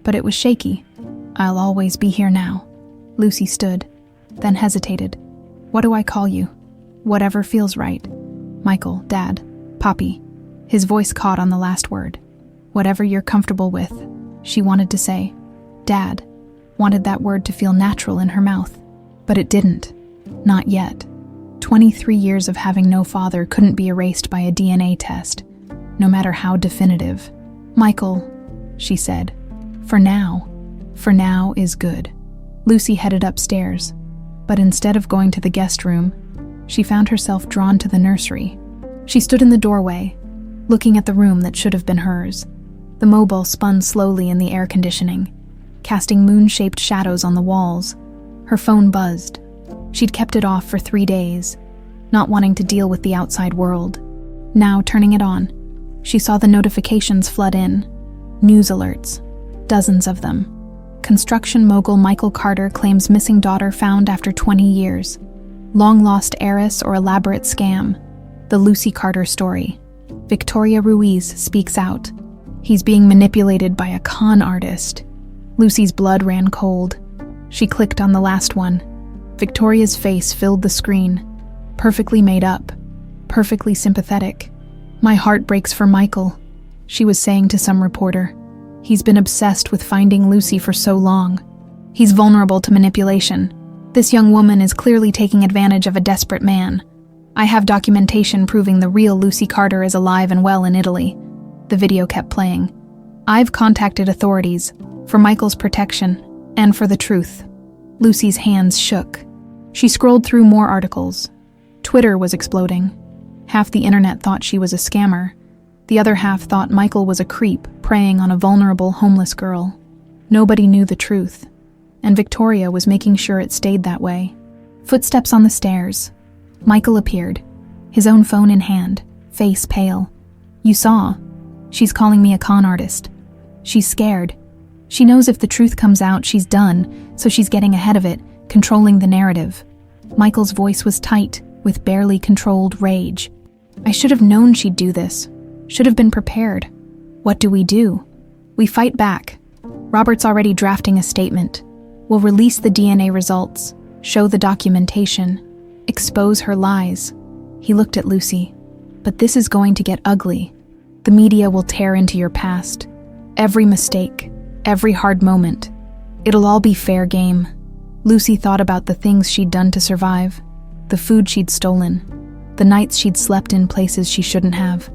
but it was shaky. I'll always be here now. Lucy stood, then hesitated. What do I call you? Whatever feels right. Michael, Dad, Poppy. His voice caught on the last word. Whatever you're comfortable with, she wanted to say. Dad wanted that word to feel natural in her mouth, but it didn't. Not yet. 23 years of having no father couldn't be erased by a DNA test, no matter how definitive. Michael, she said, for now is good. Lucy headed upstairs, but instead of going to the guest room, she found herself drawn to the nursery. She stood in the doorway, looking at the room that should have been hers. The mobile spun slowly in the air conditioning, casting moon-shaped shadows on the walls. Her phone buzzed. She'd kept it off for 3 days, not wanting to deal with the outside world. Now, turning it on, she saw the notifications flood in. News alerts. Dozens of them. Construction mogul Michael Carter claims missing daughter found after 20 years. Long-lost heiress or elaborate scam. The Lucy Carter story. Victoria Reyes speaks out. He's being manipulated by a con artist. Lucy's blood ran cold. She clicked on the last one. Victoria's face filled the screen. Perfectly made up. Perfectly sympathetic. My heart breaks for Michael, she was saying to some reporter. He's been obsessed with finding Lucy for so long. He's vulnerable to manipulation. This young woman is clearly taking advantage of a desperate man. I have documentation proving the real Lucy Carter is alive and well in Italy. The video kept playing. I've contacted authorities, for Michael's protection, and for the truth. Lucy's hands shook. She scrolled through more articles. Twitter was exploding. Half the internet thought she was a scammer. The other half thought Michael was a creep preying on a vulnerable homeless girl. Nobody knew the truth, and Victoria was making sure it stayed that way. Footsteps on the stairs. Michael appeared, his own phone in hand, face pale. You saw. She's calling me a con artist. She's scared. She knows if the truth comes out, she's done, so she's getting ahead of it, controlling the narrative. Michael's voice was tight, with barely controlled rage. I should have known she'd do this. Should have been prepared. What do? We fight back. Robert's already drafting a statement. We'll release the DNA results, show the documentation, expose her lies. He looked at Lucy. But this is going to get ugly. The media will tear into your past. Every mistake, every hard moment. It'll all be fair game. Lucy thought about the things she'd done to survive. The food she'd stolen. The nights she'd slept in places she shouldn't have.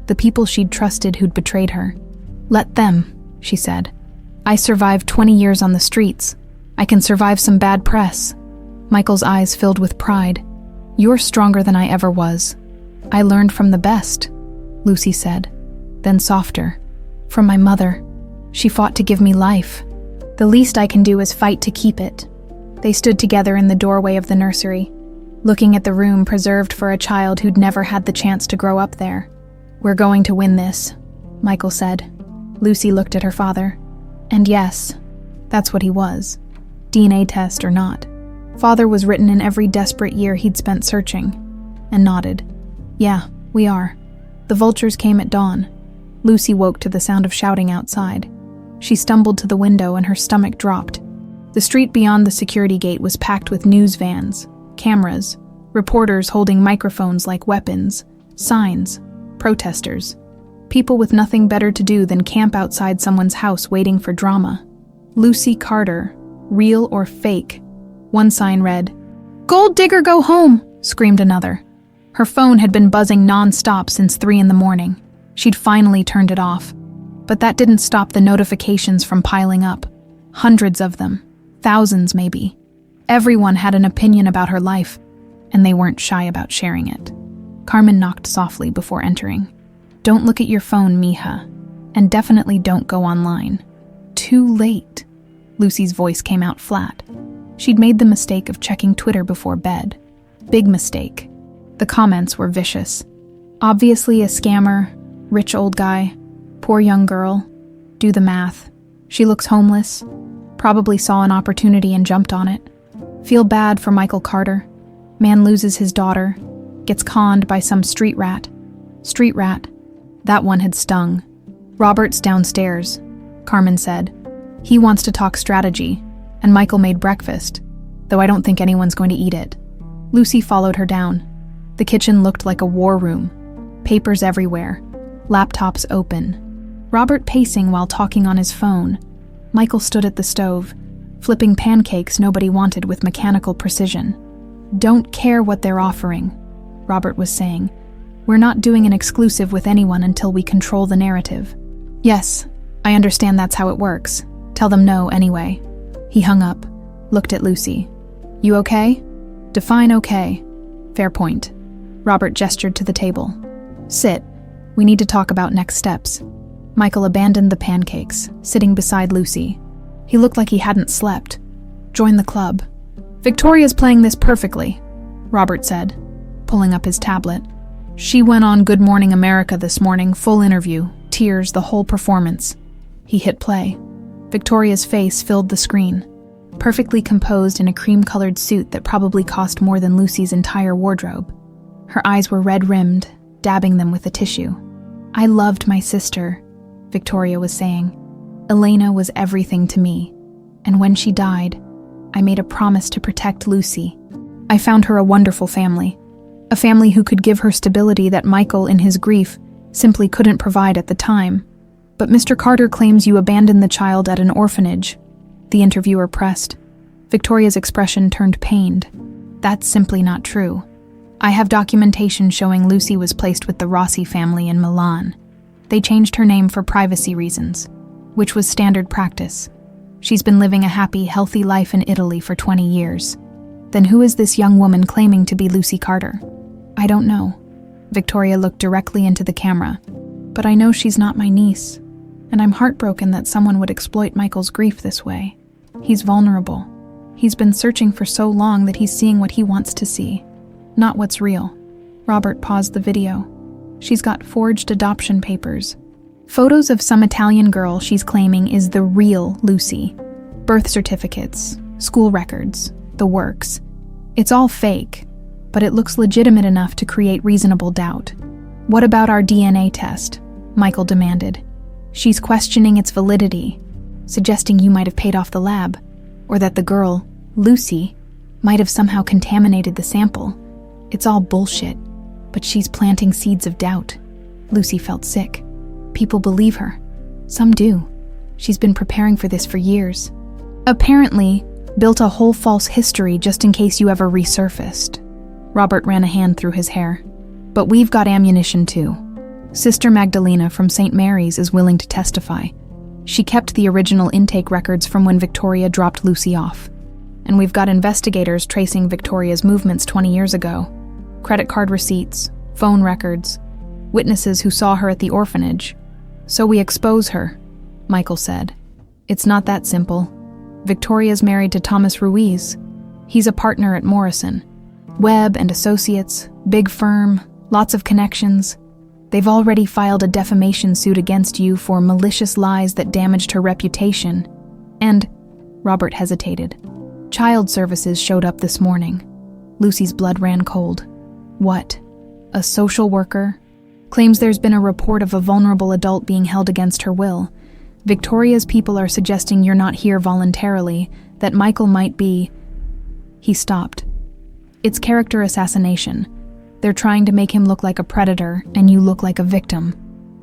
The people she'd trusted who'd betrayed her. Let them, she said. I survived 20 years on the streets. I can survive some bad press. Michael's eyes filled with pride. You're stronger than I ever was. I learned from the best. Lucy said. Then softer. From my mother. She fought to give me life. The least I can do is fight to keep it. They stood together in the doorway of the nursery, looking at the room preserved for a child who'd never had the chance to grow up there. We're going to win this, Michael said. Lucy looked at her father. And yes, that's what he was. DNA test or not. Father was written in every desperate year he'd spent searching, and nodded. Yeah, we are. The vultures came at dawn. Lucy woke to the sound of shouting outside. She stumbled to the window and her stomach dropped. The street beyond the security gate was packed with news vans, cameras, reporters holding microphones like weapons, signs, protesters. People with nothing better to do than camp outside someone's house waiting for drama. Lucy Carter, real or fake? One sign read, "Gold digger go home," screamed another. Her phone had been buzzing non-stop since 3 a.m. She'd finally turned it off. But that didn't stop the notifications from piling up. Hundreds of them. Thousands, maybe. Everyone had an opinion about her life, and they weren't shy about sharing it. Carmen knocked softly before entering. Don't look at your phone, mija. And definitely don't go online. Too late. Lucy's voice came out flat. She'd made the mistake of checking Twitter before bed. Big mistake. The comments were vicious. Obviously a scammer, rich old guy, poor young girl. Do the math. She looks homeless. Probably saw an opportunity and jumped on it. Feel bad for Michael Carter. Man loses his daughter. Gets conned by some street rat. Street rat. That one had stung. Robert's downstairs, Carmen said. He wants to talk strategy, and Michael made breakfast, though I don't think anyone's going to eat it. Lucy followed her down. The kitchen looked like a war room. Papers everywhere. Laptops open. Robert pacing while talking on his phone. Michael stood at the stove, flipping pancakes nobody wanted with mechanical precision. Don't care what they're offering, Robert was saying. We're not doing an exclusive with anyone until we control the narrative. Yes, I understand that's how it works. Tell them no anyway. He hung up, looked at Lucy. You okay? Define okay. Fair point. Robert gestured to the table. Sit. We need to talk about next steps. Michael abandoned the pancakes, sitting beside Lucy. He looked like he hadn't slept. Join the club. Victoria's playing this perfectly, Robert said, pulling up his tablet. She went on Good Morning America this morning, full interview, tears, the whole performance. He hit play. Victoria's face filled the screen, perfectly composed in a cream-colored suit that probably cost more than Lucy's entire wardrobe. Her eyes were red-rimmed, dabbing them with a tissue. I loved my sister, Victoria was saying. Elena was everything to me, and when she died, I made a promise to protect Lucy. I found her a wonderful family, a family who could give her stability that Michael, in his grief, simply couldn't provide at the time. But Mr. Carter claims you abandoned the child at an orphanage, the interviewer pressed. Victoria's expression turned pained. That's simply not true. I have documentation showing Lucy was placed with the Rossi family in Milan. They changed her name for privacy reasons, which was standard practice. She's been living a happy, healthy life in Italy for 20 years. Then who is this young woman claiming to be Lucy Carter? I don't know. Victoria looked directly into the camera. But I know she's not my niece, and I'm heartbroken that someone would exploit Michael's grief this way. He's vulnerable. He's been searching for so long that he's seeing what he wants to see, not what's real. Robert paused the video. She's got forged adoption papers. Photos of some Italian girl she's claiming is the real Lucy. Birth certificates, school records, the works. It's all fake, but it looks legitimate enough to create reasonable doubt. What about our DNA test? Michael demanded. She's questioning its validity, suggesting you might have paid off the lab, or that the girl, Lucy, might have somehow contaminated the sample. It's all bullshit, but she's planting seeds of doubt. Lucy felt sick. People believe her. Some do. She's been preparing for this for years. Apparently, built a whole false history just in case you ever resurfaced. Robert ran a hand through his hair. But we've got ammunition too. Sister Magdalena from St. Mary's is willing to testify. She kept the original intake records from when Victoria dropped Lucy off. And we've got investigators tracing Victoria's movements 20 years ago. Credit card receipts, phone records. witnesses who saw her at the orphanage. So we expose her, Michael said. It's not that simple. Victoria's married to Thomas Reyes. He's a partner at Morrison. Webb and Associates, big firm, lots of connections. They've already filed a defamation suit against you for malicious lies that damaged her reputation. And, Robert hesitated, Child Services showed up this morning. Lucy's blood ran cold. What? A social worker? Claims there's been a report of a vulnerable adult being held against her will. Victoria's people are suggesting you're not here voluntarily, that Michael might be... He stopped. It's character assassination. They're trying to make him look like a predator, and you look like a victim.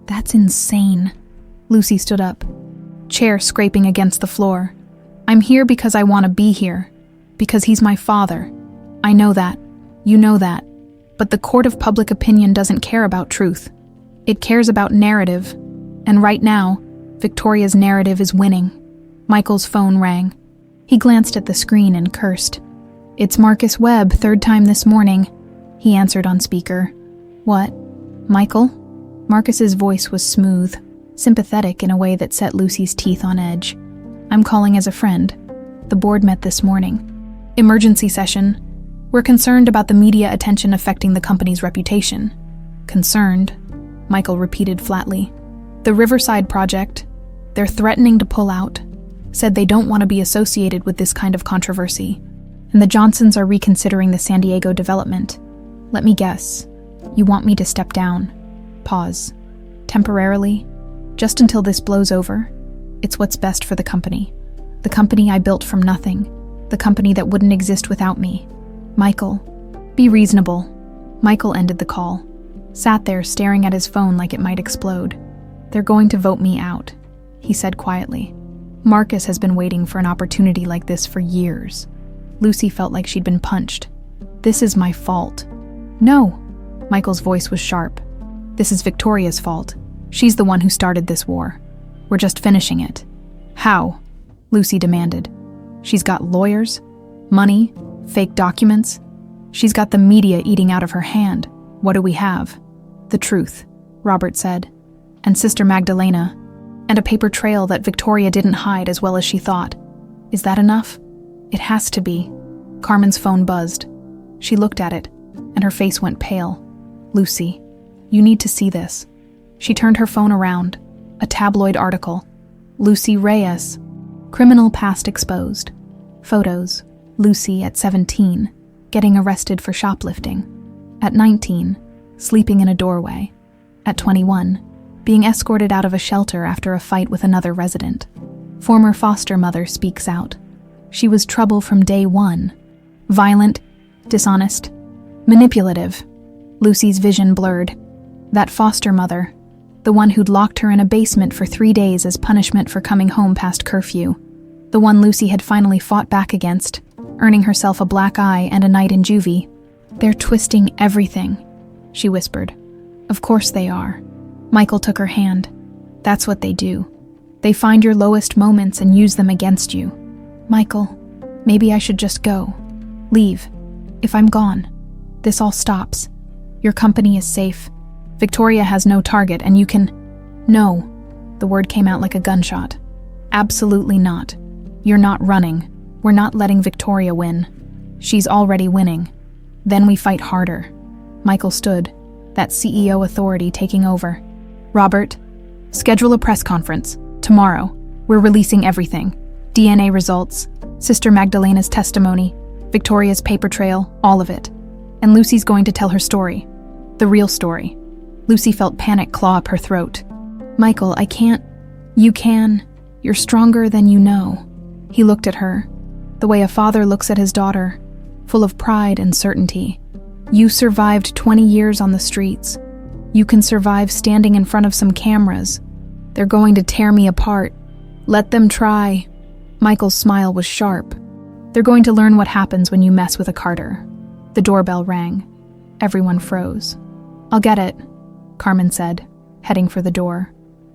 That's insane. Lucy stood up, chair scraping against the floor. I'm here because I want to be here. Because he's my father. I know that. You know that. But the court of public opinion doesn't care about truth. It cares about narrative. And right now, Victoria's narrative is winning. Michael's phone rang. He glanced at the screen and cursed. It's Marcus Webb, third time this morning, he answered on speaker. What? Michael? Marcus's voice was smooth, sympathetic in a way that set Lucy's teeth on edge. I'm calling as a friend. The board met this morning. Emergency session. We're concerned about the media attention affecting the company's reputation. Concerned, Michael repeated flatly. The Riverside project, they're threatening to pull out. Said they don't want to be associated with this kind of controversy. And the Johnsons are reconsidering the San Diego development. Let me guess. You want me to step down. Pause. Temporarily. Just until this blows over. It's what's best for the company. The company I built from nothing. The company that wouldn't exist without me. Michael, be reasonable. Michael ended the call. Sat there staring at his phone like it might explode. They're going to vote me out, he said quietly. Marcus has been waiting for an opportunity like this for years. Lucy felt like she'd been punched. This is my fault. No, Michael's voice was sharp. This is Victoria's fault. She's the one who started this war. We're just finishing it. How? Lucy demanded. She's got lawyers, money, fake documents. She's got the media eating out of her hand. What do we have? The truth, Robert said. And Sister Magdalena. And a paper trail that Victoria didn't hide as well as she thought. Is that enough? It has to be. Carmen's phone buzzed. She looked at it, and her face went pale. Lucy, you need to see this. She turned her phone around. A tabloid article. Lucy Reyes. Criminal past exposed. Photos. Lucy at 17, getting arrested for shoplifting. At 19, sleeping in a doorway. At 21, being escorted out of a shelter after a fight with another resident. Former foster mother speaks out. She was trouble from day one. Violent, dishonest, manipulative. Lucy's vision blurred. That foster mother, the one who'd locked her in a basement for 3 days as punishment for coming home past curfew. The one Lucy had finally fought back against, earning herself a black eye and a night in juvie. They're twisting everything, she whispered. Of course they are. Michael took her hand. That's what they do. They find your lowest moments and use them against you. Michael, maybe I should just go. Leave. If I'm gone, this all stops. Your company is safe. Victoria has no target and you can... No. The word came out like a gunshot. Absolutely not. You're not running. We're not letting Victoria win. She's already winning. Then we fight harder. Michael stood, that CEO authority taking over. Robert, schedule a press conference. Tomorrow. We're releasing everything. DNA results, Sister Magdalena's testimony, Victoria's paper trail, all of it. And Lucy's going to tell her story. The real story. Lucy felt panic claw up her throat. Michael, I can't. You can. You're stronger than you know. He looked at her, the way a father looks at his daughter, full of pride and certainty. You survived 20 years on the streets. You can survive standing in front of some cameras. They're going to tear me apart. Let them try. Michael's smile was sharp. They're going to learn what happens when you mess with a Carter. The doorbell rang. Everyone froze. I'll get it, Carmen said, heading for the door.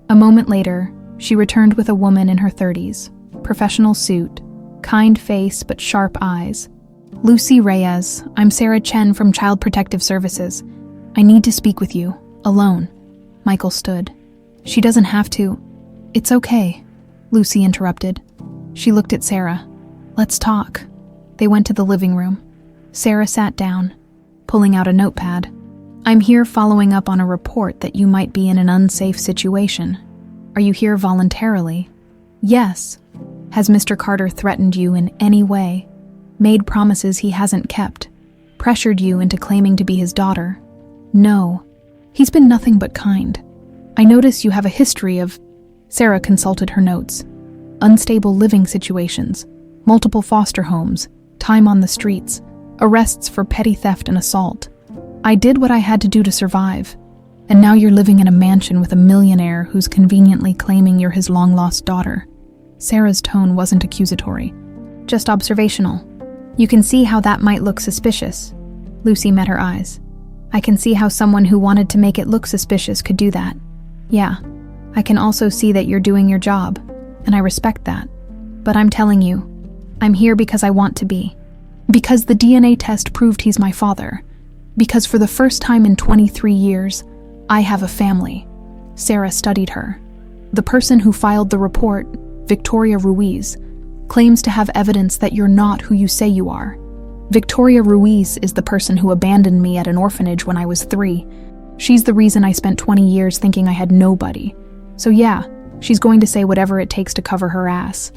A moment later, she returned with a woman in her 30s, professional suit, kind face but sharp eyes. Lucy Reyes, I'm Sarah Chen from Child Protective Services. I need to speak with you. Alone. Michael stood. She doesn't have to. It's okay, Lucy interrupted. She looked at Sarah. Let's talk. They went to the living room. Sarah sat down, pulling out a notepad. I'm here following up on a report that you might be in an unsafe situation. Are you here voluntarily? Yes. Has Mr. Carter threatened you in any way? Made promises he hasn't kept? Pressured you into claiming to be his daughter? No. He's been nothing but kind. I notice you have a history of... Sarah consulted her notes. Unstable living situations, multiple foster homes, time on the streets, arrests for petty theft and assault. I did what I had to do to survive. And now you're living in a mansion with a millionaire who's conveniently claiming you're his long-lost daughter. Sarah's tone wasn't accusatory, just observational. You can see how that might look suspicious. Lucy met her eyes. I can see how someone who wanted to make it look suspicious could do that. Yeah, I can also see that you're doing your job, and I respect that. But I'm telling you, I'm here because I want to be. Because the DNA test proved he's my father. Because for the first time in 23 years, I have a family. Sarah studied her. The person who filed the report, Victoria Reyes, claims to have evidence that you're not who you say you are. Victoria Reyes is the person who abandoned me at an orphanage when I was 3. She's the reason I spent 20 years thinking I had nobody. So yeah, she's going to say whatever it takes to cover her ass.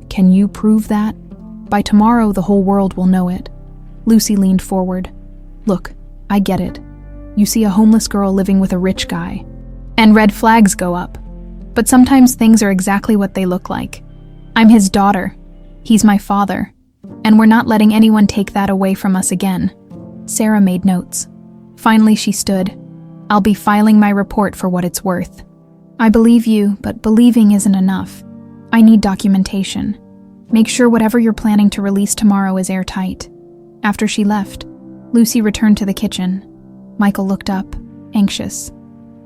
Can you prove that? By tomorrow, the whole world will know it. Lucy leaned forward. Look, I get it. You see a homeless girl living with a rich guy, and red flags go up. But sometimes things are exactly what they look like. I'm his daughter. He's my father. And we're not letting anyone take that away from us again. Sarah made notes. Finally, she stood. I'll be filing my report for what it's worth. I believe you, but believing isn't enough. I need documentation. Make sure whatever you're planning to release tomorrow is airtight. After she left, Lucy returned to the kitchen. Michael looked up, anxious.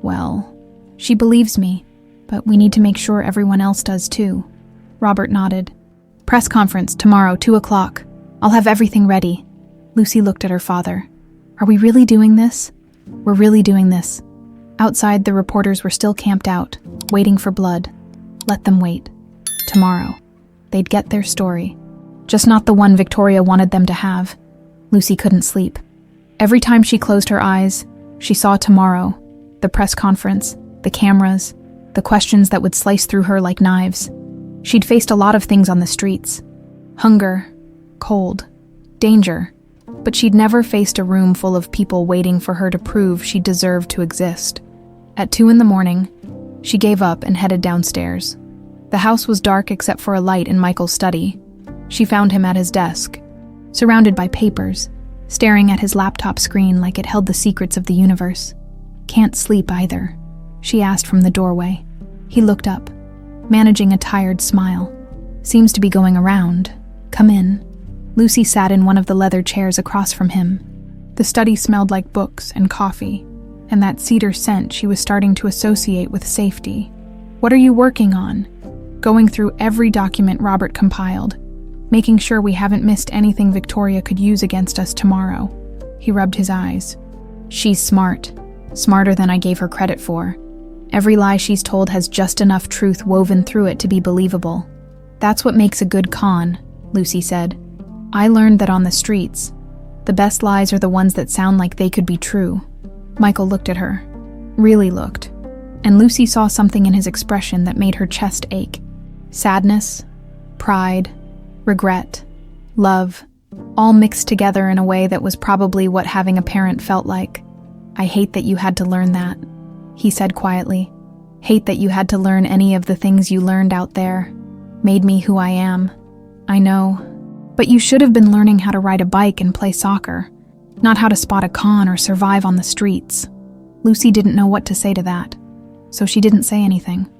Well, she believes me, but we need to make sure everyone else does too. Robert nodded. Press conference tomorrow, 2 o'clock. I'll have everything ready. Lucy looked at her father. Are we really doing this? We're really doing this. Outside, the reporters were still camped out, waiting for blood. Let them wait. Tomorrow, they'd get their story. Just not the one Victoria wanted them to have. Lucy couldn't sleep. Every time she closed her eyes, she saw tomorrow, the press conference, the cameras, the questions that would slice through her like knives. She'd faced a lot of things on the streets. Hunger, cold, danger. But she'd never faced a room full of people waiting for her to prove she deserved to exist. At 2 a.m, she gave up and headed downstairs. The house was dark except for a light in Michael's study. She found him at his desk, surrounded by papers, staring at his laptop screen like it held the secrets of the universe. Can't sleep either, she asked from the doorway. He looked up, managing a tired smile. Seems to be going around. Come in. Lucy sat in one of the leather chairs across from him. The study smelled like books and coffee, and that cedar scent she was starting to associate with safety. What are you working on? Going through every document Robert compiled, making sure we haven't missed anything Victoria could use against us tomorrow. He rubbed his eyes. She's smart. Smarter than I gave her credit for. Every lie she's told has just enough truth woven through it to be believable. That's what makes a good con, Lucy said. I learned that on the streets, the best lies are the ones that sound like they could be true. Michael looked at her. Really looked. And Lucy saw something in his expression that made her chest ache. Sadness, pride, regret, love, all mixed together in a way that was probably what having a parent felt like. I hate that you had to learn that, he said quietly. Hate that you had to learn any of the things you learned out there. Made me who I am. I know. But you should have been learning how to ride a bike and play soccer, not how to spot a con or survive on the streets. Lucy didn't know what to say to that, so she didn't say anything.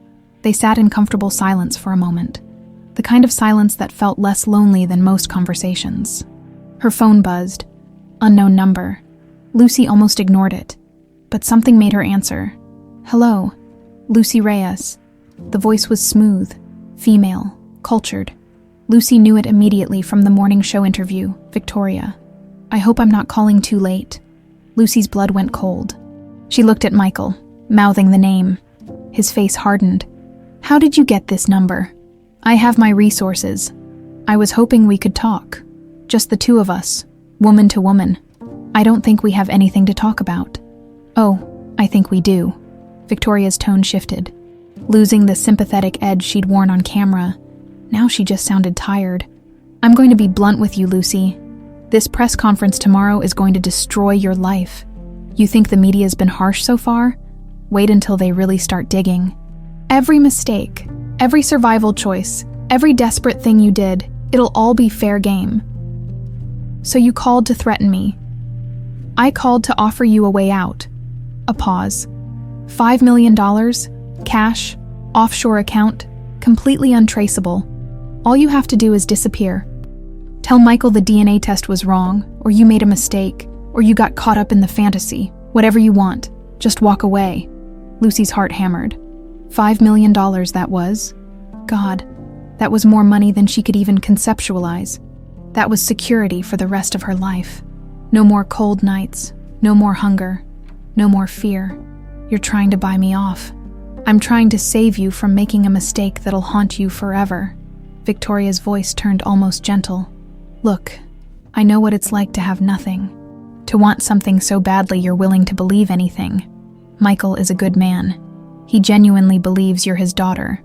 They sat in comfortable silence for a moment, the kind of silence that felt less lonely than most conversations. Her phone buzzed. Unknown number. Lucy almost ignored it, but something made her answer. Hello, Lucy Reyes. The voice was smooth, female, cultured. Lucy knew it immediately from the morning show interview, Victoria. I hope I'm not calling too late. Lucy's blood went cold. She looked at Michael, mouthing the name. His face hardened. How did you get this number? I have my resources. I was hoping we could talk. Just the two of us, woman to woman. I don't think we have anything to talk about. Oh, I think we do. Victoria's tone shifted. Losing the sympathetic edge she'd worn on camera, now she just sounded tired. I'm going to be blunt with you, Lucy. This press conference tomorrow is going to destroy your life. You think the media's been harsh so far? Wait until they really start digging. Every mistake, every survival choice, every desperate thing you did, it'll all be fair game. So you called to threaten me. I called to offer you a way out. A pause. $5 million, cash, offshore account, completely untraceable. All you have to do is disappear. Tell Michael the DNA test was wrong, or you made a mistake, or you got caught up in the fantasy. Whatever you want, just walk away. Lucy's heart hammered. $5 million that was. God, that was more money than she could even conceptualize. That was security for the rest of her life. No more cold nights, no more hunger, no more fear. You're trying to buy me off. I'm trying to save you from making a mistake that'll haunt you forever. Victoria's voice turned almost gentle. Look, I know what it's like to have nothing. To want something so badly you're willing to believe anything. Michael is a good man. He genuinely believes you're his daughter.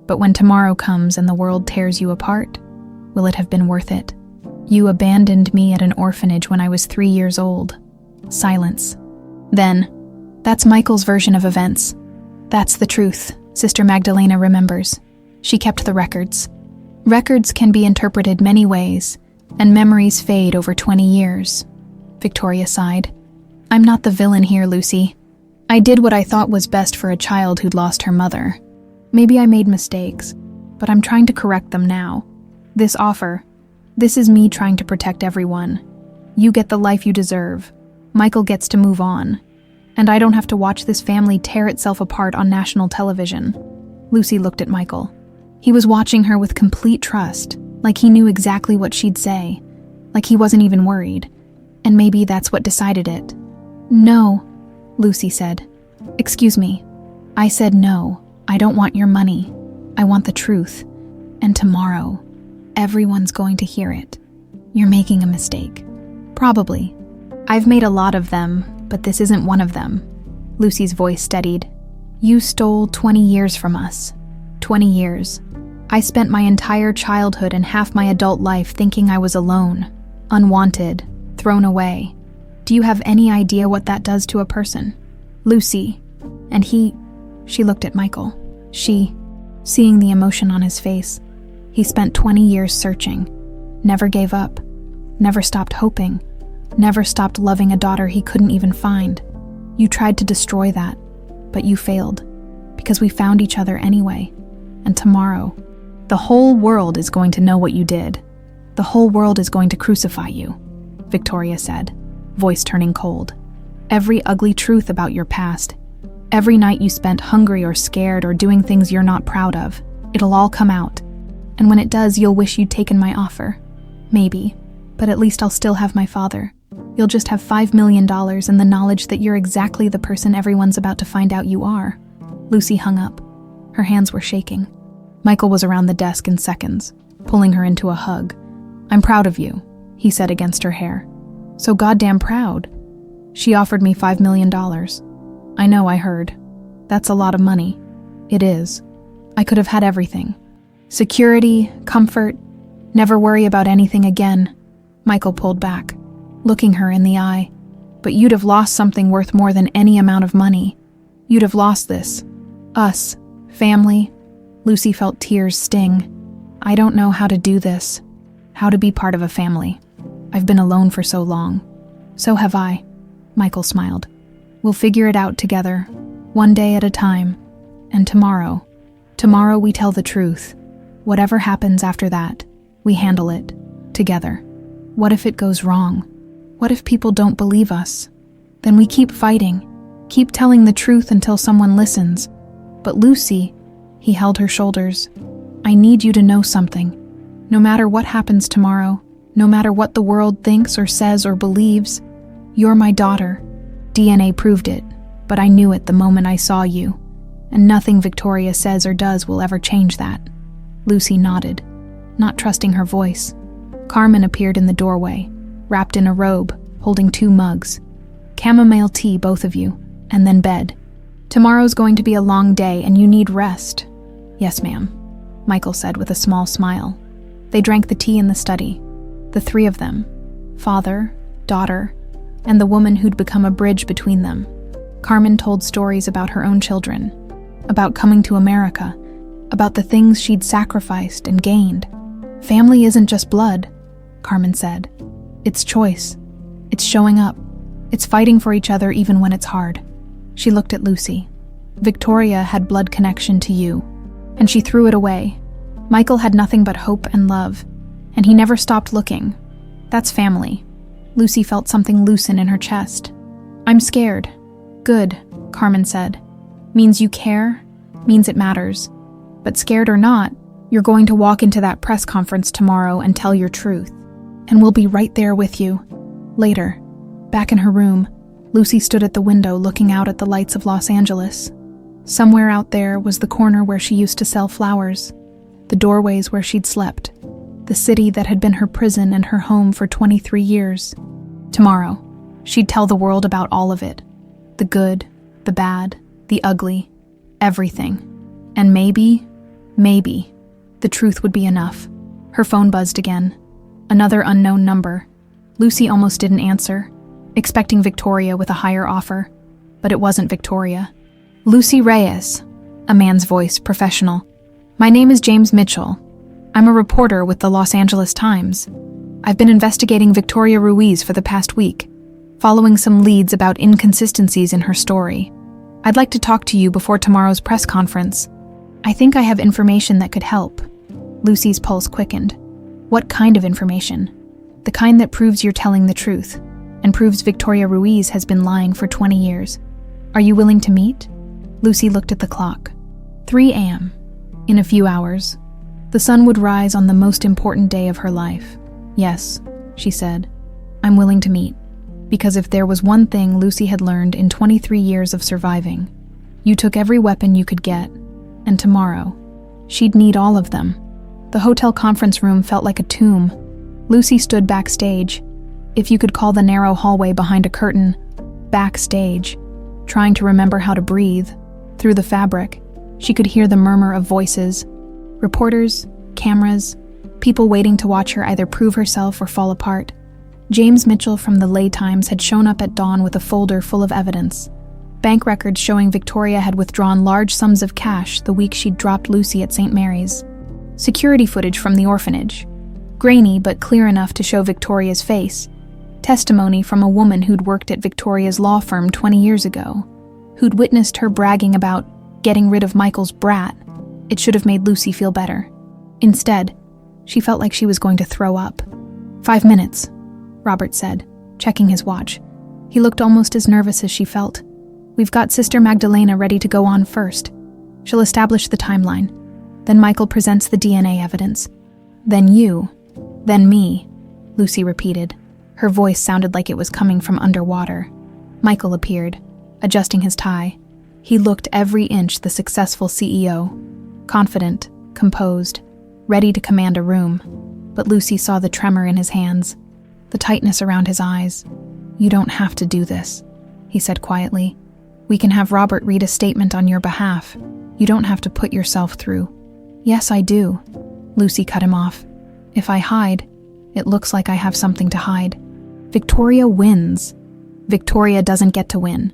But when tomorrow comes and the world tears you apart, will it have been worth it? You abandoned me at an orphanage when I was 3 years old. Silence. Then, that's Michael's version of events. That's the truth, Sister Magdalena remembers. She kept the records. Records can be interpreted many ways, and memories fade over 20 years. Victoria sighed. I'm not the villain here, Lucy. I did what I thought was best for a child who'd lost her mother. Maybe I made mistakes, but I'm trying to correct them now. This offer, this is me trying to protect everyone. You get the life you deserve. Michael gets to move on. And I don't have to watch this family tear itself apart on national television. Lucy looked at Michael. He was watching her with complete trust, like he knew exactly what she'd say, like he wasn't even worried. And maybe that's what decided it. No, Lucy said. Excuse me. I said no. I don't want your money. I want the truth. And tomorrow, everyone's going to hear it. You're making a mistake. Probably. I've made a lot of them, but this isn't one of them. Lucy's voice steadied. You stole 20 years from us. 20 years. I spent my entire childhood and half my adult life thinking I was alone, unwanted, thrown away. Do you have any idea what that does to a person? Lucy. And she looked at Michael. Seeing the emotion on his face. He spent 20 years searching, never gave up, never stopped hoping, never stopped loving a daughter he couldn't even find. You tried to destroy that, but you failed, because we found each other anyway. And tomorrow, the whole world is going to know what you did. The whole world is going to crucify you, Victoria said, voice turning cold. Every ugly truth about your past, every night you spent hungry or scared or doing things you're not proud of, it'll all come out. And when it does, you'll wish you'd taken my offer. Maybe, but at least I'll still have my father. You'll just have $5 million and the knowledge that you're exactly the person everyone's about to find out you are. Lucy hung up. Her hands were shaking. Michael was around the desk in seconds, pulling her into a hug. I'm proud of you, he said against her hair. So goddamn proud. She offered me $5 million. I know, I heard. That's a lot of money. It is. I could have had everything. Security, comfort, never worry about anything again. Michael pulled back, looking her in the eye. But you'd have lost something worth more than any amount of money. You'd have lost this. Us. Family. Lucy felt tears sting. I don't know how to do this. How to be part of a family. I've been alone for so long. So have I. Michael smiled. We'll figure it out together, one day at a time. And tomorrow we tell the truth. Whatever happens after that, we handle it, together. What if it goes wrong? What if people don't believe us? Then we keep fighting, keep telling the truth until someone listens. But Lucy, he held her shoulders, I need you to know something. No matter what happens tomorrow, no matter what the world thinks or says or believes, you're my daughter. DNA proved it, but I knew it the moment I saw you, and nothing Victoria says or does will ever change that." Lucy nodded, not trusting her voice. Carmen appeared in the doorway, wrapped in a robe, holding 2 mugs. "Chamomile tea, both of you, and then bed. Tomorrow's going to be a long day and you need rest." "Yes, ma'am," Michael said with a small smile. They drank the tea in the study, the 3 of them, father, daughter, and the woman who'd become a bridge between them. Carmen told stories about her own children, about coming to America, about the things she'd sacrificed and gained. "Family isn't just blood," Carmen said. "It's choice. It's showing up. It's fighting for each other even when it's hard." She looked at Lucy. "Victoria had blood connection to you, and she threw it away. Michael had nothing but hope and love, and he never stopped looking. That's family." Lucy felt something loosen in her chest. "I'm scared." "Good," Carmen said. "Means you care, means it matters. But scared or not, you're going to walk into that press conference tomorrow and tell your truth. And we'll be right there with you." Later, back in her room, Lucy stood at the window looking out at the lights of Los Angeles. Somewhere out there was the corner where she used to sell flowers, the doorways where she'd slept, the city that had been her prison and her home for 23 years. Tomorrow, she'd tell the world about all of it. The good, the bad, the ugly, everything. And maybe, the truth would be enough. Her phone buzzed again. Another unknown number. Lucy almost didn't answer, expecting Victoria with a higher offer, but it wasn't Victoria. "Lucy Reyes," a man's voice, professional. "My name is James Mitchell. I'm a reporter with the Los Angeles Times. I've been investigating Victoria Ruiz for the past week, following some leads about inconsistencies in her story. I'd like to talk to you before tomorrow's press conference. I think I have information that could help." Lucy's pulse quickened. "What kind of information?" "The kind that proves you're telling the truth, and proves Victoria Ruiz has been lying for 20 years. Are you willing to meet?" Lucy looked at the clock. 3 a.m. In a few hours. The sun would rise on the most important day of her life. "Yes," she said. "I'm willing to meet." Because if there was one thing Lucy had learned in 23 years of surviving, you took every weapon you could get, and tomorrow, she'd need all of them. The hotel conference room felt like a tomb. Lucy stood backstage, if you could call the narrow hallway behind a curtain, backstage, trying to remember how to breathe. Through the fabric, she could hear the murmur of voices, reporters, cameras, people waiting to watch her either prove herself or fall apart. James Mitchell from the Lay Times had shown up at dawn with a folder full of evidence. Bank records showing Victoria had withdrawn large sums of cash the week she'd dropped Lucy at St. Mary's. Security footage from the orphanage. Grainy but clear enough to show Victoria's face. Testimony from a woman who'd worked at Victoria's law firm 20 years ago, who'd witnessed her bragging about getting rid of Michael's brat. It should have made Lucy feel better. Instead, she felt like she was going to throw up. 5 minutes, Robert said, checking his watch. He looked almost as nervous as she felt. "We've got Sister Magdalena ready to go on first. She'll establish the timeline. Then Michael presents the DNA evidence. Then you. Then me," Lucy repeated. Her voice sounded like it was coming from underwater. Michael appeared, adjusting his tie. He looked every inch the successful CEO. Confident, composed, ready to command a room. But Lucy saw the tremor in his hands, the tightness around his eyes. "You don't have to do this," he said quietly. "We can have Robert read a statement on your behalf. You don't have to put yourself through." "Yes, I do," Lucy cut him off. "If I hide, it looks like I have something to hide. Victoria wins. Victoria doesn't get to win."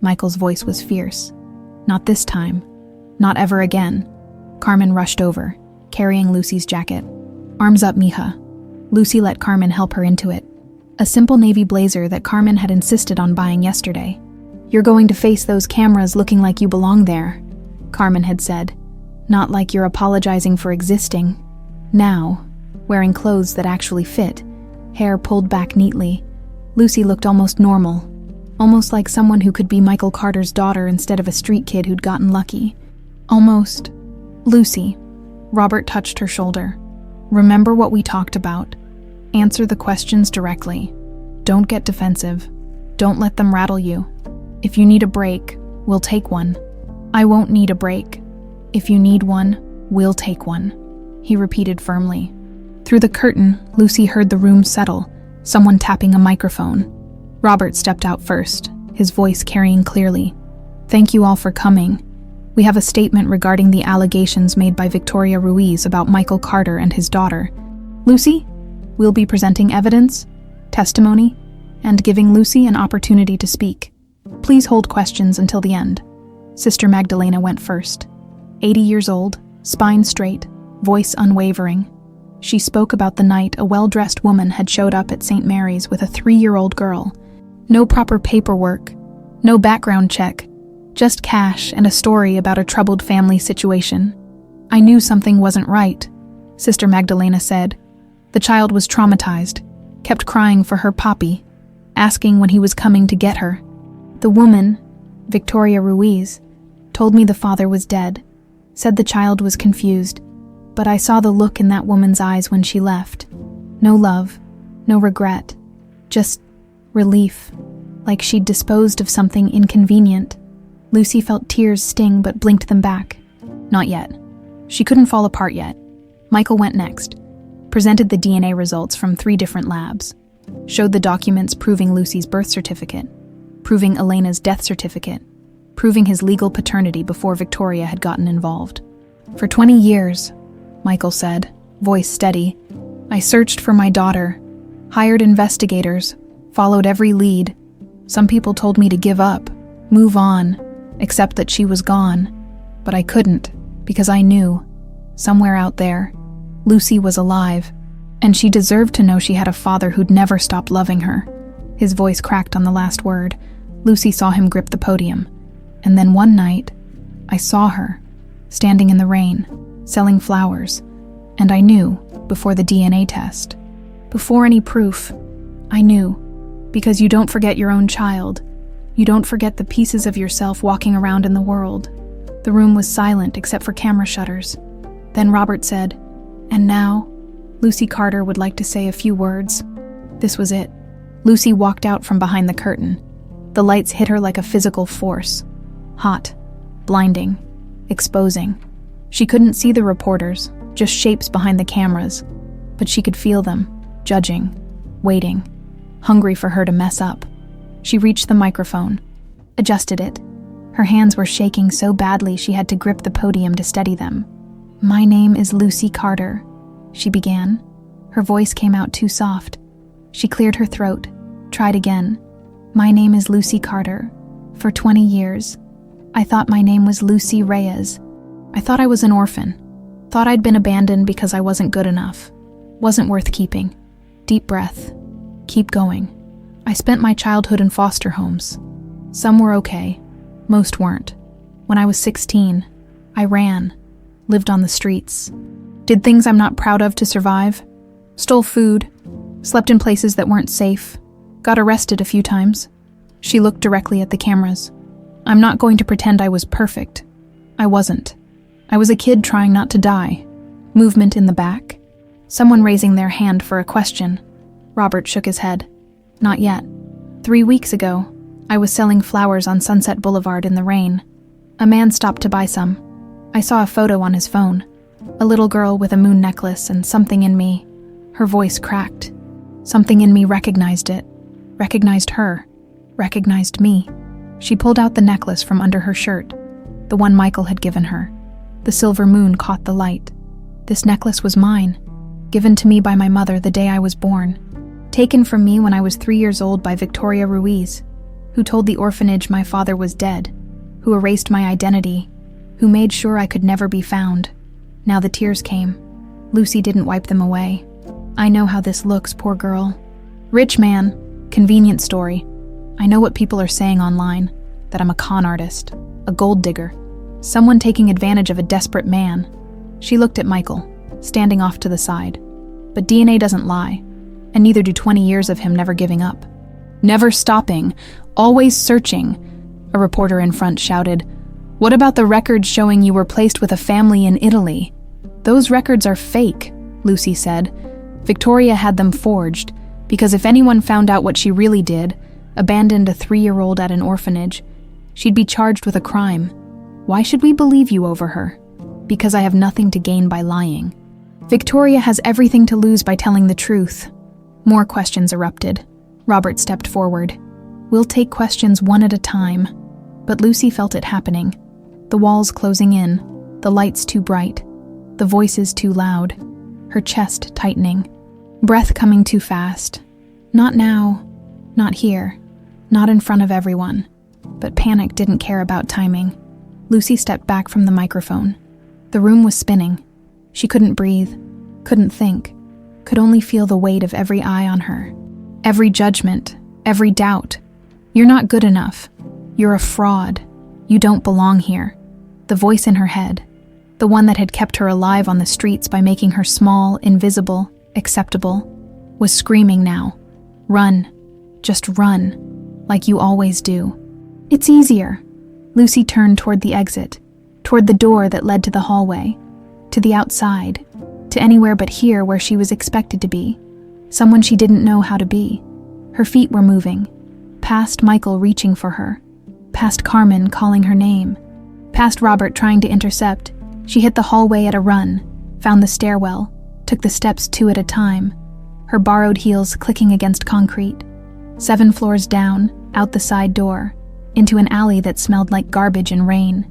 Michael's voice was fierce. "Not this time. Not ever again." Carmen rushed over, carrying Lucy's jacket. "Arms up, mija." Lucy let Carmen help her into it. A simple navy blazer that Carmen had insisted on buying yesterday. "You're going to face those cameras looking like you belong there," Carmen had said. "Not like you're apologizing for existing." Now, wearing clothes that actually fit, hair pulled back neatly, Lucy looked almost normal, almost like someone who could be Michael Carter's daughter instead of a street kid who'd gotten lucky. Almost. "Lucy," Robert touched her shoulder. "Remember what we talked about. Answer the questions directly. Don't get defensive. Don't let them rattle you. If you need a break, we'll take one. I won't need a break. If you need one, we'll take one, he repeated firmly. Through the curtain, Lucy heard the room settle, someone tapping a microphone. Robert stepped out first, his voice carrying clearly. Thank you all for coming. We have a statement regarding the allegations made by Victoria Reyes about Michael Carter and his daughter. Lucy, we'll be presenting evidence, testimony, and giving Lucy an opportunity to speak. Please hold questions until the end. Sister Magdalena went first. 80 years old, spine straight, voice unwavering. She spoke about the night a well-dressed woman had showed up at St. Mary's with a 3-year-old girl. No proper paperwork, no background check, just cash and a story about a troubled family situation. I knew something wasn't right, Sister Magdalena said. The child was traumatized, kept crying for her papi, asking when he was coming to get her. The woman, Victoria Reyes, told me the father was dead, said the child was confused, but I saw the look in that woman's eyes when she left. No love, no regret, just relief, like she'd disposed of something inconvenient. Lucy felt tears sting but blinked them back. Not yet. She couldn't fall apart yet. Michael went next, presented the DNA results from 3 different labs, showed the documents proving Lucy's birth certificate, proving Elena's death certificate, proving his legal paternity before Victoria had gotten involved. For 20 years, Michael said, voice steady, I searched for my daughter, hired investigators, followed every lead. Some people told me to give up, move on, accept that she was gone. But I couldn't, because I knew, somewhere out there, Lucy was alive, and she deserved to know she had a father who'd never stop loving her. His voice cracked on the last word. Lucy saw him grip the podium. And then one night, I saw her, standing in the rain, selling flowers, and I knew, before the DNA test, before any proof, I knew, because you don't forget your own child. You don't forget the pieces of yourself walking around in the world. The room was silent except for camera shutters. Then Robert said, and now, Lucy Carter would like to say a few words. This was it. Lucy walked out from behind the curtain. The lights hit her like a physical force. Hot, blinding, exposing. She couldn't see the reporters, just shapes behind the cameras, but she could feel them, judging, waiting, hungry for her to mess up. She reached the microphone, adjusted it. Her hands were shaking so badly she had to grip the podium to steady them. My name is Lucy Carter, she began. Her voice came out too soft. She cleared her throat, tried again. My name is Lucy Carter. For 20 years, I thought my name was Lucy Reyes. I thought I was an orphan. Thought I'd been abandoned because I wasn't good enough. Wasn't worth keeping. Deep breath. Keep going. I spent my childhood in foster homes. Some were okay. Most weren't. When I was 16, I ran. Lived on the streets. Did things I'm not proud of to survive. Stole food. Slept in places that weren't safe. Got arrested a few times. She looked directly at the cameras. I'm not going to pretend I was perfect. I wasn't. I was a kid trying not to die. Movement in the back. Someone raising their hand for a question. Robert shook his head. Not yet. 3 weeks ago, I was selling flowers on Sunset Boulevard in the rain. A man stopped to buy some. I saw a photo on his phone. A little girl with a moon necklace, and something in me. Her voice cracked. Something in me recognized it. Recognized her. Recognized me. She pulled out the necklace from under her shirt. The one Michael had given her. The silver moon caught the light. This necklace was mine. Given to me by my mother the day I was born. Taken from me when I was 3 years old by Victoria Reyes, who told the orphanage my father was dead, who erased my identity, who made sure I could never be found. Now the tears came. Lucy didn't wipe them away. I know how this looks, poor girl. Rich man, convenient story. I know what people are saying online, that I'm a con artist, a gold digger, someone taking advantage of a desperate man. She looked at Michael, standing off to the side. But DNA doesn't lie, and neither do 20 years of him never giving up. Never stopping, always searching, a reporter in front shouted. What about the records showing you were placed with a family in Italy? Those records are fake, Lucy said. Victoria had them forged, because if anyone found out what she really did, abandoned a 3-year-old at an orphanage, She'd be charged with a crime. Why should we believe you over her? Because I have nothing to gain by lying. Victoria has everything to lose by telling the truth. More questions erupted. Robert stepped forward. We'll take questions one at a time. But Lucy felt it happening. The walls closing in, the lights too bright, the voices too loud, her chest tightening, breath coming too fast. Not now, not here, not in front of everyone. But panic didn't care about timing. Lucy stepped back from the microphone. The room was spinning. She couldn't breathe, couldn't think, could only feel the weight of every eye on her. Every judgment, every doubt. You're not good enough. You're a fraud. You don't belong here. The voice in her head, the one that had kept her alive on the streets by making her small, invisible, acceptable, was screaming now. Run. Just run. Like you always do. It's easier. Lucy turned toward the exit, toward the door that led to the hallway, to the outside, to anywhere but here where she was expected to be, someone she didn't know how to be. Her feet were moving, past Michael reaching for her, past Carmen calling her name, past Robert trying to intercept. She hit the hallway at a run, found the stairwell, took the steps two at a time, her borrowed heels clicking against concrete. 7 floors down, out the side door, into an alley that smelled like garbage and rain.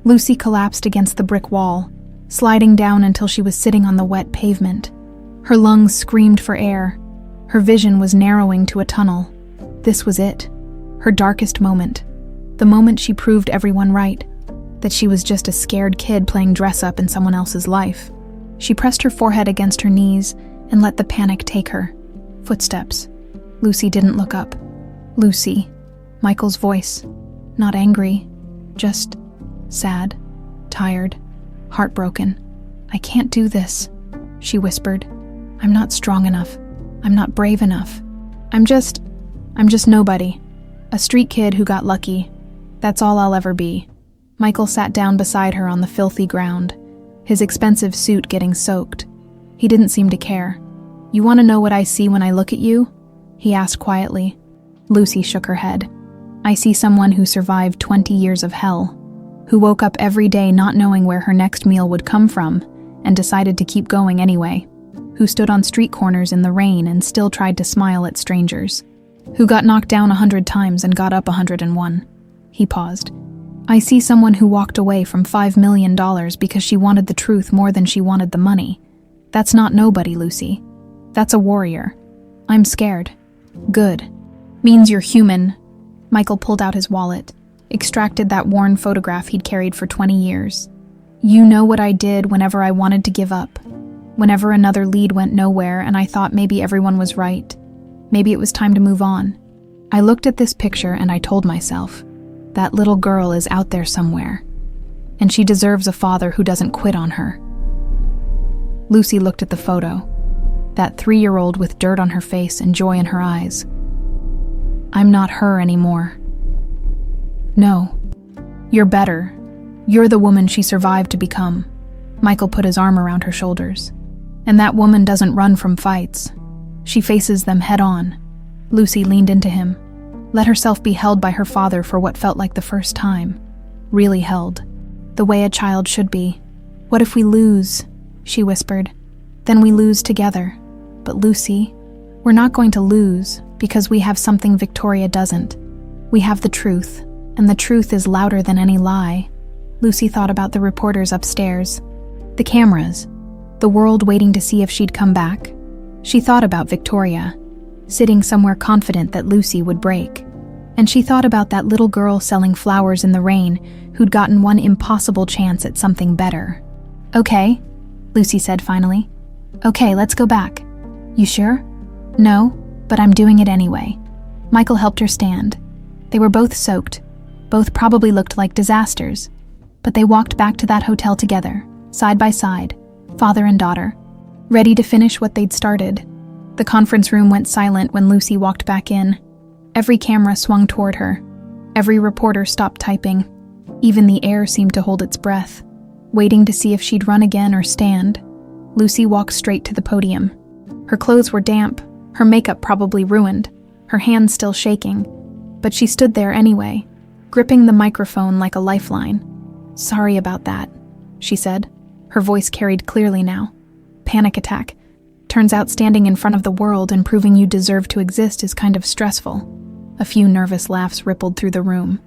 Lucy collapsed against the brick wall, sliding down until she was sitting on the wet pavement. Her lungs screamed for air. Her vision was narrowing to a tunnel. This was it. Her darkest moment. The moment she proved everyone right, that she was just a scared kid playing dress-up in someone else's life. She pressed her forehead against her knees and let the panic take her. Footsteps. Lucy didn't look up. Lucy. Michael's voice. Not angry, just sad, tired, heartbroken. I can't do this, she whispered. I'm not strong enough. I'm not brave enough. I'm just nobody. A street kid who got lucky. That's all I'll ever be. Michael sat down beside her on the filthy ground, his expensive suit getting soaked. He didn't seem to care. You want to know what I see when I look at you? He asked quietly. Lucy shook her head. I see someone who survived 20 years of hell, who woke up every day not knowing where her next meal would come from and decided to keep going anyway, who stood on street corners in the rain and still tried to smile at strangers, who got knocked down 100 times and got up 101. He paused. I see someone who walked away from $5 million because she wanted the truth more than she wanted the money. That's not nobody, Lucy. That's a warrior. I'm scared. Good. Means you're human. Michael pulled out his wallet, extracted that worn photograph he'd carried for 20 years. You know what I did whenever I wanted to give up, whenever another lead went nowhere and I thought maybe everyone was right. Maybe it was time to move on. I looked at this picture and I told myself, that little girl is out there somewhere, and she deserves a father who doesn't quit on her. Lucy looked at the photo, that 3-year-old with dirt on her face and joy in her eyes. I'm not her anymore. No, you're better. You're the woman she survived to become. Michael put his arm around her shoulders. And that woman doesn't run from fights. She faces them head on. Lucy leaned into him, let herself be held by her father for what felt like the first time. Really held. The way a child should be. What if we lose? She whispered. Then we lose together. But Lucy, we're not going to lose because we have something Victoria doesn't. We have the truth, and the truth is louder than any lie. Lucy thought about the reporters upstairs, the cameras, the world waiting to see if she'd come back. She thought about Victoria, sitting somewhere confident that Lucy would break. And she thought about that little girl selling flowers in the rain who'd gotten one impossible chance at something better. Okay, Lucy said finally. Okay, let's go back. You sure? No, but I'm doing it anyway. Michael helped her stand. They were both soaked. Both probably looked like disasters. But they walked back to that hotel together, side by side, father and daughter, ready to finish what they'd started. The conference room went silent when Lucy walked back in. Every camera swung toward her. Every reporter stopped typing. Even the air seemed to hold its breath, waiting to see if she'd run again or stand. Lucy walked straight to the podium. Her clothes were damp, her makeup probably ruined, her hands still shaking, but she stood there anyway, gripping the microphone like a lifeline. "Sorry about that," she said. Her voice carried clearly now. "Panic attack. Turns out standing in front of the world and proving you deserve to exist is kind of stressful." A few nervous laughs rippled through the room.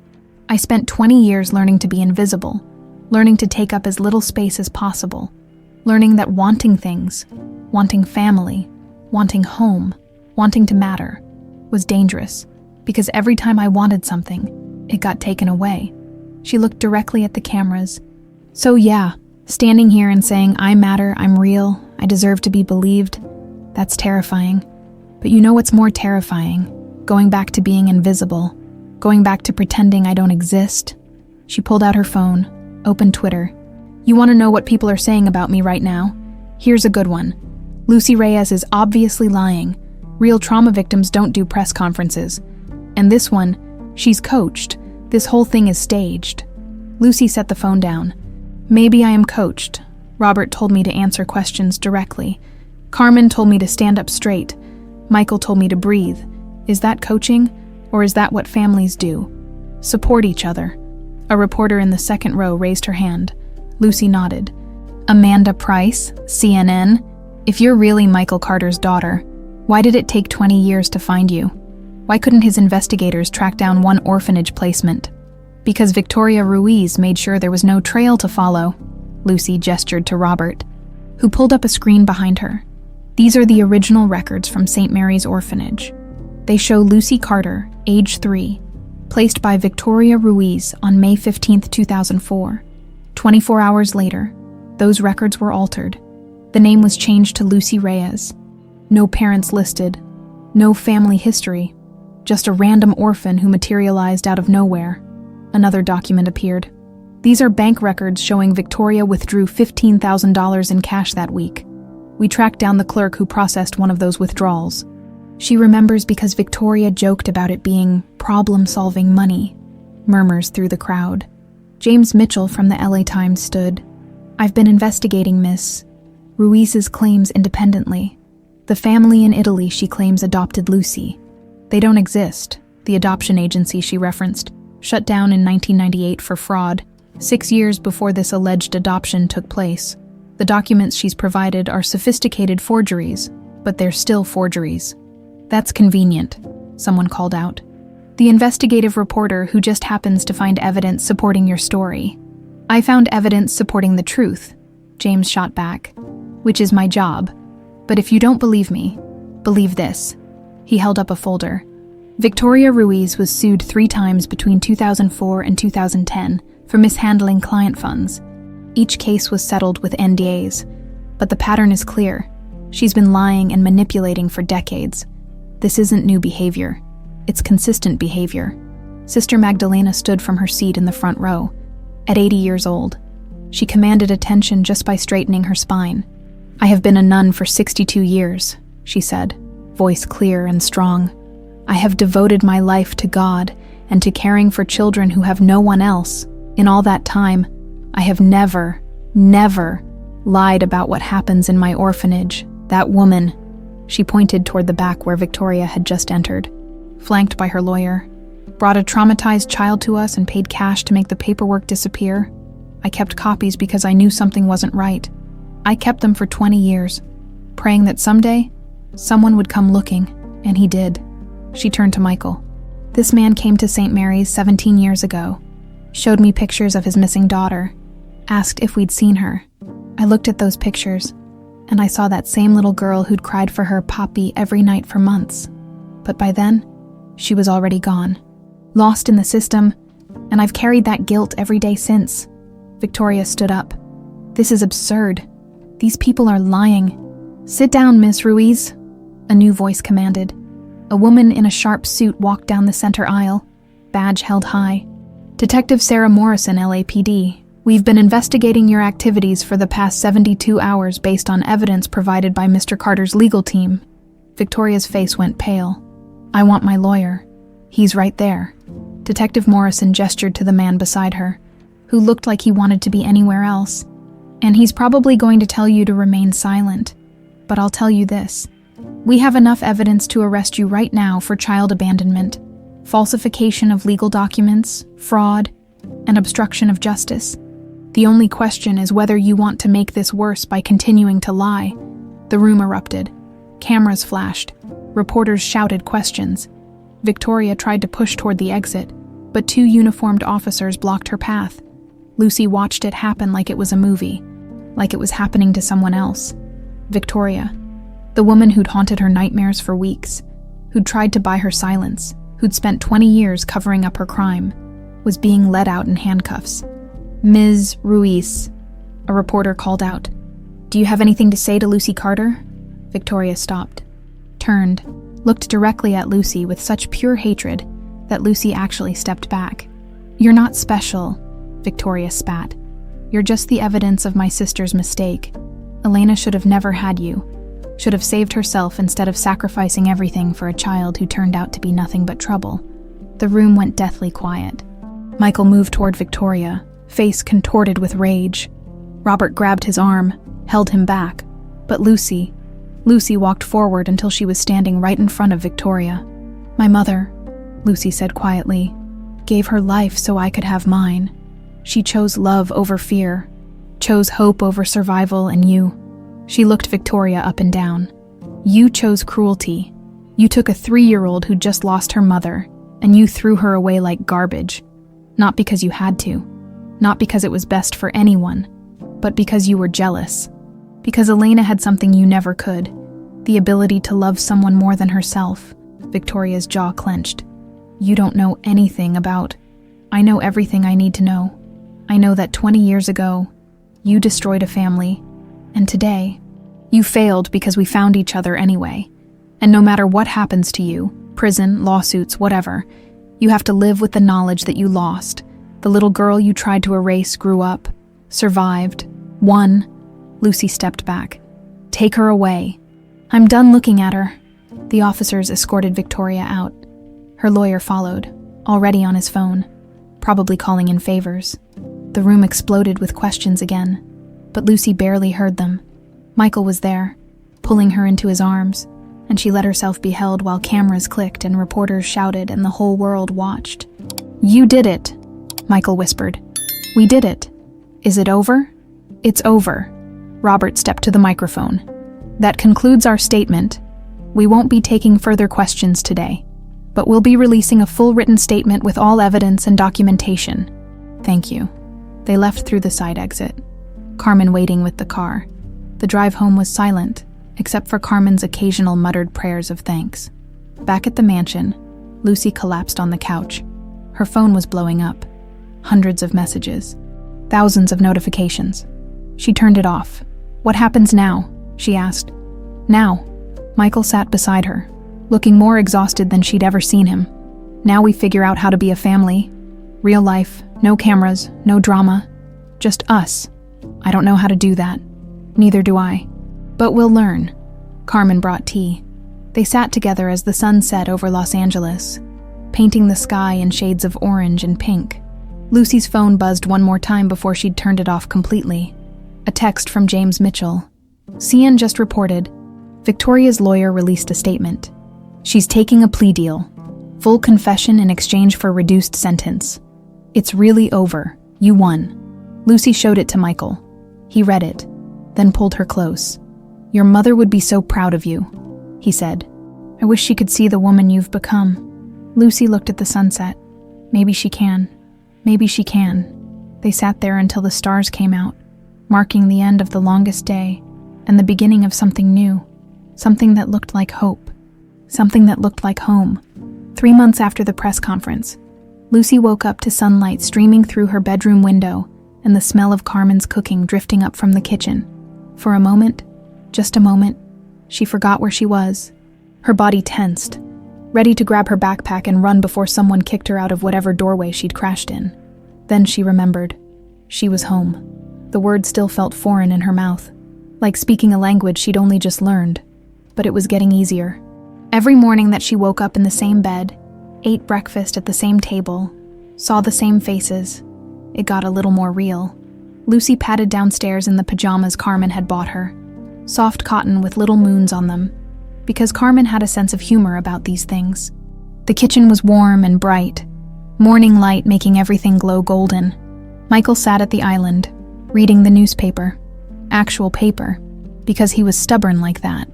"I spent 20 years learning to be invisible, learning to take up as little space as possible, learning that wanting things, wanting family, wanting home, wanting to matter, was dangerous, because every time I wanted something, it got taken away." She looked directly at the cameras. "So yeah, standing here and saying I matter, I'm real, I deserve to be believed, that's terrifying. But you know what's more terrifying? Going back to being invisible, going back to pretending I don't exist." She pulled out her phone, opened Twitter. "You want to know what people are saying about me right now? Here's a good one. Lucy Reyes is obviously lying. Real trauma victims don't do press conferences. And this one, she's coached. This whole thing is staged." Lucy set the phone down. "Maybe I am coached. Robert told me to answer questions directly. Carmen told me to stand up straight. Michael told me to breathe. Is that coaching, or is that what families do? Support each other." A reporter in the second row raised her hand. Lucy nodded. "Amanda Price, CNN. If you're really Michael Carter's daughter, why did it take 20 years to find you? Why couldn't his investigators track down one orphanage placement?" "Because Victoria Ruiz made sure there was no trail to follow." Lucy gestured to Robert, who pulled up a screen behind her. "These are the original records from St. Mary's Orphanage. They show Lucy Carter, age 3, placed by Victoria Ruiz on May 15, 2004. 24 hours later, those records were altered. The name was changed to Lucy Reyes. No parents listed, no family history, just a random orphan who materialized out of nowhere." Another document appeared. "These are bank records showing Victoria withdrew $15,000 in cash that week. We tracked down the clerk who processed one of those withdrawals. She remembers because Victoria joked about it being problem-solving money." Murmurs through the crowd. James Mitchell from the LA Times stood. "I've been investigating Miss Ruiz's claims independently. The family in Italy she claims adopted Lucy. They don't exist. The adoption agency she referenced shut down in 1998 for fraud, 6 years before this alleged adoption took place. The documents she's provided are sophisticated forgeries, but they're still forgeries." "That's convenient," someone called out. "The investigative reporter who just happens to find evidence supporting your story." "I found evidence supporting the truth," James shot back, "which is my job. But if you don't believe me, believe this." He held up a folder. "Victoria Ruiz was sued 3 times between 2004 and 2010 for mishandling client funds. Each case was settled with NDAs, but the pattern is clear. She's been lying and manipulating for decades. This isn't new behavior. It's consistent behavior." Sister Magdalena stood from her seat in the front row. At 80 years old, she commanded attention just by straightening her spine. "I have been a nun for 62 years, she said, voice clear and strong. "I have devoted my life to God and to caring for children who have no one else. In all that time, I have never lied about what happens in my orphanage. That woman," she pointed toward the back where Victoria had just entered, flanked by her lawyer, "brought a traumatized child to us and paid cash to make the paperwork disappear. I kept copies because I knew something wasn't right. I kept them for 20 years, praying that someday, someone would come looking, and he did." She turned to Michael. "This man came to St. Mary's 17 years ago, showed me pictures of his missing daughter, asked if we'd seen her. I looked at those pictures, and I saw that same little girl who'd cried for her Poppy every night for months. But by then, she was already gone, lost in the system, and I've carried that guilt every day since." Victoria stood up. "This is absurd. These people are lying." "Sit down, Miss Ruiz," a new voice commanded. A woman in a sharp suit walked down the center aisle, badge held high. "Detective Sarah Morrison, LAPD. We've been investigating your activities for the past 72 hours based on evidence provided by Mr. Carter's legal team." Victoria's face went pale. "I want my lawyer. He's right there." Detective Morrison gestured to the man beside her, who looked like he wanted to be anywhere else. "And he's probably going to tell you to remain silent. But I'll tell you this. We have enough evidence to arrest you right now for child abandonment. falsification of legal documents, fraud, and obstruction of justice. The only question is whether you want to make this worse by continuing to lie. The room erupted. Cameras flashed. Reporters shouted questions. Victoria tried to push toward the exit, but 2 uniformed officers blocked her path. Lucy watched it happen like it was a movie, like it was happening to someone else. Victoria, the woman who'd haunted her nightmares for weeks, who'd tried to buy her silence, who'd spent 20 years covering up her crime, was being led out in handcuffs. "Ms. Reyes," a reporter called out. "Do you have anything to say to Lucy Carter?" Victoria stopped, turned, looked directly at Lucy with such pure hatred that Lucy actually stepped back. "You're not special," Victoria spat. "You're just the evidence of my sister's mistake. Elena should have never had you, should have saved herself instead of sacrificing everything for a child who turned out to be nothing but trouble." The room went deathly quiet. Michael moved toward Victoria, face contorted with rage. Robert grabbed his arm, held him back, but Lucy walked forward until she was standing right in front of Victoria. "My mother," Lucy said quietly, "gave her life so I could have mine. She chose love over fear, chose hope over survival, and you." She looked Victoria up and down. "You chose cruelty. You took a 3-year-old who just lost her mother, and you threw her away like garbage. Not because you had to, not because it was best for anyone, but because you were jealous. Because Elena had something you never could, the ability to love someone more than herself." Victoria's jaw clenched. "You don't know anything about—" "I know everything I need to know. I know that 20 years ago, you destroyed a family, and today, you failed because we found each other anyway. And no matter what happens to you, prison, lawsuits, whatever, you have to live with the knowledge that you lost. The little girl you tried to erase grew up, survived, won." Lucy stepped back. "Take her away." "I'm done looking at her." The officers escorted Victoria out. Her lawyer followed, already on his phone, probably calling in favors. The room exploded with questions again, but Lucy barely heard them. Michael was there, pulling her into his arms, and she let herself be held while cameras clicked and reporters shouted and the whole world watched. "You did it," Michael whispered. "We did it. Is it over?" "It's over." Robert stepped to the microphone. "That concludes our statement. We won't be taking further questions today, but we'll be releasing a full written statement with all evidence and documentation. Thank you." They left through the side exit, Carmen waiting with the car. The drive home was silent, except for Carmen's occasional muttered prayers of thanks. Back at the mansion, Lucy collapsed on the couch. Her phone was blowing up. Hundreds of messages. Thousands of notifications. She turned it off. "What happens now?" she asked. "Now." Michael sat beside her, looking more exhausted than she'd ever seen him. "Now we figure out how to be a family. Real life, no cameras, no drama. Just us. I don't know how to do that. Neither do I. But we'll learn." Carmen brought tea. They sat together as the sun set over Los Angeles, painting the sky in shades of orange and pink. Lucy's phone buzzed one more time before she'd turned it off completely. A text from James Mitchell. "CN just reported. Victoria's lawyer released a statement. She's taking a plea deal. Full confession in exchange for reduced sentence. It's really over. You won." Lucy showed it to Michael. He read it, then pulled her close. "Your mother would be so proud of you," he said. "I wish she could see the woman you've become." Lucy looked at the sunset. Maybe she can. Maybe she can. They sat there until the stars came out, marking the end of the longest day and the beginning of something new, something that looked like hope, something that looked like home. 3 months after the press conference, Lucy woke up to sunlight streaming through her bedroom window and the smell of Carmen's cooking drifting up from the kitchen. For a moment, just a moment, she forgot where she was. Her body tensed, ready to grab her backpack and run before someone kicked her out of whatever doorway she'd crashed in. Then she remembered. She was home. The word still felt foreign in her mouth, like speaking a language she'd only just learned, but it was getting easier. Every morning that she woke up in the same bed, ate breakfast at the same table, saw the same faces, it got a little more real. Lucy patted downstairs in the pajamas Carmen had bought her, soft cotton with little moons on them, because Carmen had a sense of humor about these things. The kitchen was warm and bright, morning light making everything glow golden. Michael sat at the island, reading the newspaper. Actual paper, because he was stubborn like that.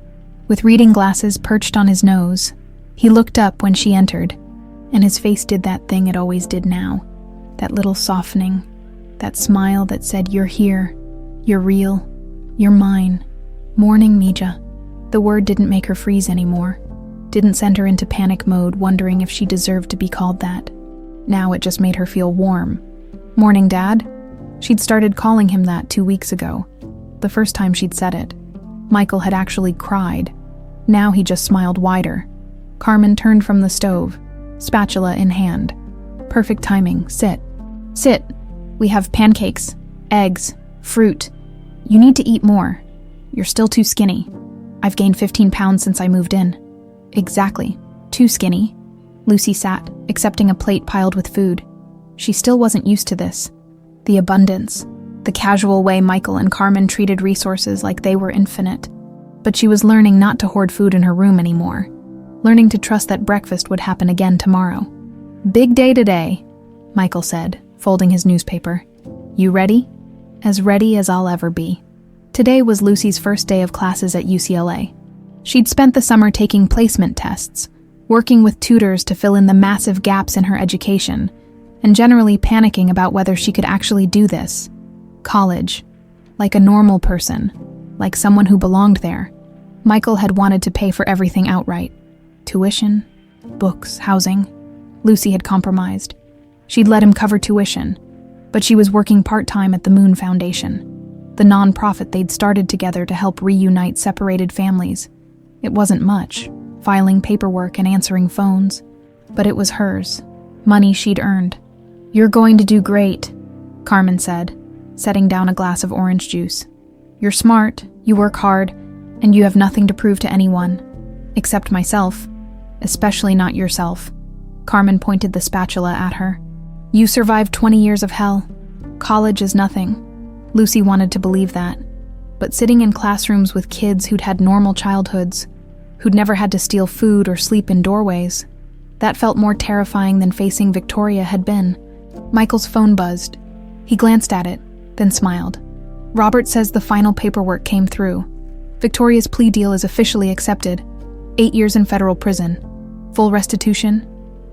With reading glasses perched on his nose, he looked up when she entered, and his face did that thing it always did now. That little softening, that smile that said, "You're here, you're real, you're mine." "Morning, Mija." The word didn't make her freeze anymore, didn't send her into panic mode, wondering if she deserved to be called that. Now it just made her feel warm. "Morning, Dad." She'd started calling him that 2 weeks ago, the first time she'd said it. Michael had actually cried. Now he just smiled wider. Carmen turned from the stove, spatula in hand. "Perfect timing. Sit. Sit. We have pancakes, eggs, fruit. You need to eat more. You're still too skinny. I've gained 15 pounds since I moved in." "Exactly. Too skinny." Lucy sat, accepting a plate piled with food. She still wasn't used to this. The abundance, the casual way Michael and Carmen treated resources like they were infinite. But she was learning not to hoard food in her room anymore, learning to trust that breakfast would happen again tomorrow. "Big day today," Michael said, folding his newspaper. "You ready?" "As ready as I'll ever be." Today was Lucy's first day of classes at UCLA. She'd spent the summer taking placement tests, working with tutors to fill in the massive gaps in her education, and generally panicking about whether she could actually do this. College. Like a normal person. Like someone who belonged there. Michael had wanted to pay for everything outright. Tuition, books, housing. Lucy had compromised. She'd let him cover tuition, but she was working part-time at the Moon Foundation, the non-profit they'd started together to help reunite separated families. It wasn't much, filing paperwork and answering phones, but it was hers, money she'd earned. "You're going to do great," Carmen said, setting down a glass of orange juice. "You're smart, you work hard, and you have nothing to prove to anyone. Except myself. Especially not yourself." Carmen pointed the spatula at her. "You survived 20 years of hell. College is nothing." Lucy wanted to believe that. But sitting in classrooms with kids who'd had normal childhoods, who'd never had to steal food or sleep in doorways, that felt more terrifying than facing Victoria had been. Michael's phone buzzed. He glanced at it, then smiled. "Robert says the final paperwork came through. Victoria's plea deal is officially accepted. 8 years in federal prison. Full restitution.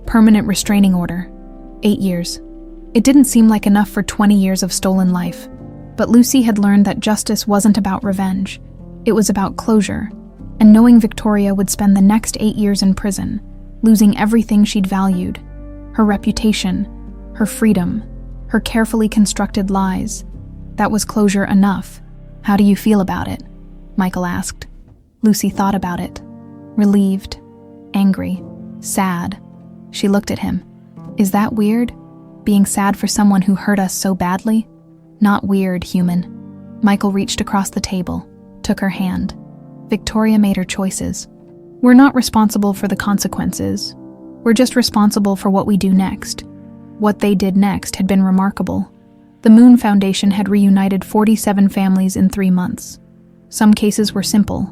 Permanent restraining order. 8 years. It didn't seem like enough for 20 years of stolen life. But Lucy had learned that justice wasn't about revenge. It was about closure. And knowing Victoria would spend the next 8 years in prison, losing everything she'd valued. Her reputation, her freedom, her carefully constructed lies. That was closure enough. "How do you feel about it?" Michael asked. Lucy thought about it. Relieved, angry, sad. She looked at him. "Is that weird? Being sad for someone who hurt us so badly?" "Not weird, human." Michael reached across the table, took her hand. "Victoria made her choices. We're not responsible for the consequences. We're just responsible for what we do next." What they did next had been remarkable. The Moon Foundation had reunited 47 families in 3 months. Some cases were simple,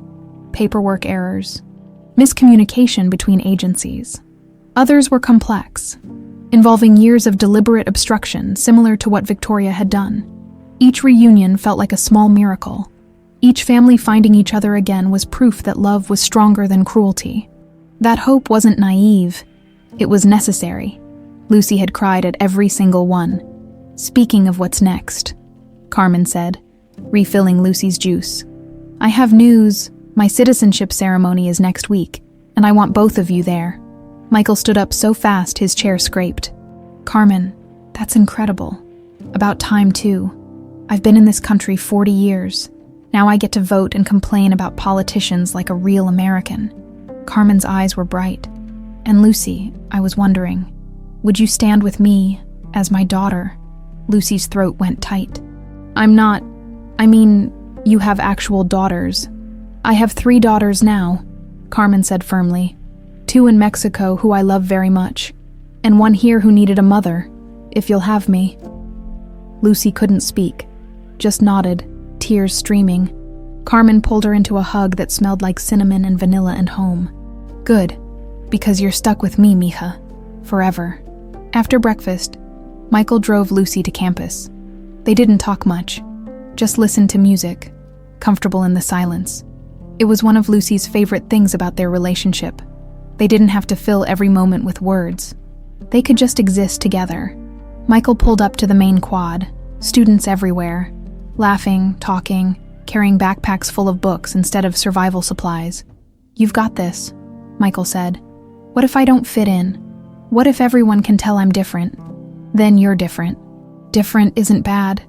paperwork errors, miscommunication between agencies. Others were complex, involving years of deliberate obstruction similar to what Victoria had done. Each reunion felt like a small miracle. Each family finding each other again was proof that love was stronger than cruelty. That hope wasn't naive, it was necessary. Lucy had cried at every single one. "Speaking of what's next," Carmen said, refilling Lucy's juice. "I have news. My citizenship ceremony is next week, and I want both of you there." Michael stood up so fast his chair scraped. "Carmen, that's incredible. About time, too. I've been in this country 40 years. Now I get to vote and complain about politicians like a real American." Carmen's eyes were bright. "And Lucy, I was wondering, would you stand with me as my daughter?" Lucy's throat went tight. You have actual daughters." "I have 3 daughters now," Carmen said firmly. 2 in Mexico who I love very much, and 1 here who needed a mother, if you'll have me." Lucy couldn't speak, just nodded, tears streaming. Carmen pulled her into a hug that smelled like cinnamon and vanilla and home. "Good. Because you're stuck with me, mija. Forever. After breakfast, Michael drove Lucy to campus. They didn't talk much, just listened to music, comfortable in the silence. It was one of Lucy's favorite things about their relationship. They didn't have to fill every moment with words. They could just exist together. Michael pulled up to the main quad, students everywhere, laughing, talking, carrying backpacks full of books instead of survival supplies. "You've got this," Michael said. "What if I don't fit in? What if everyone can tell I'm different? Then you're different. Different isn't bad.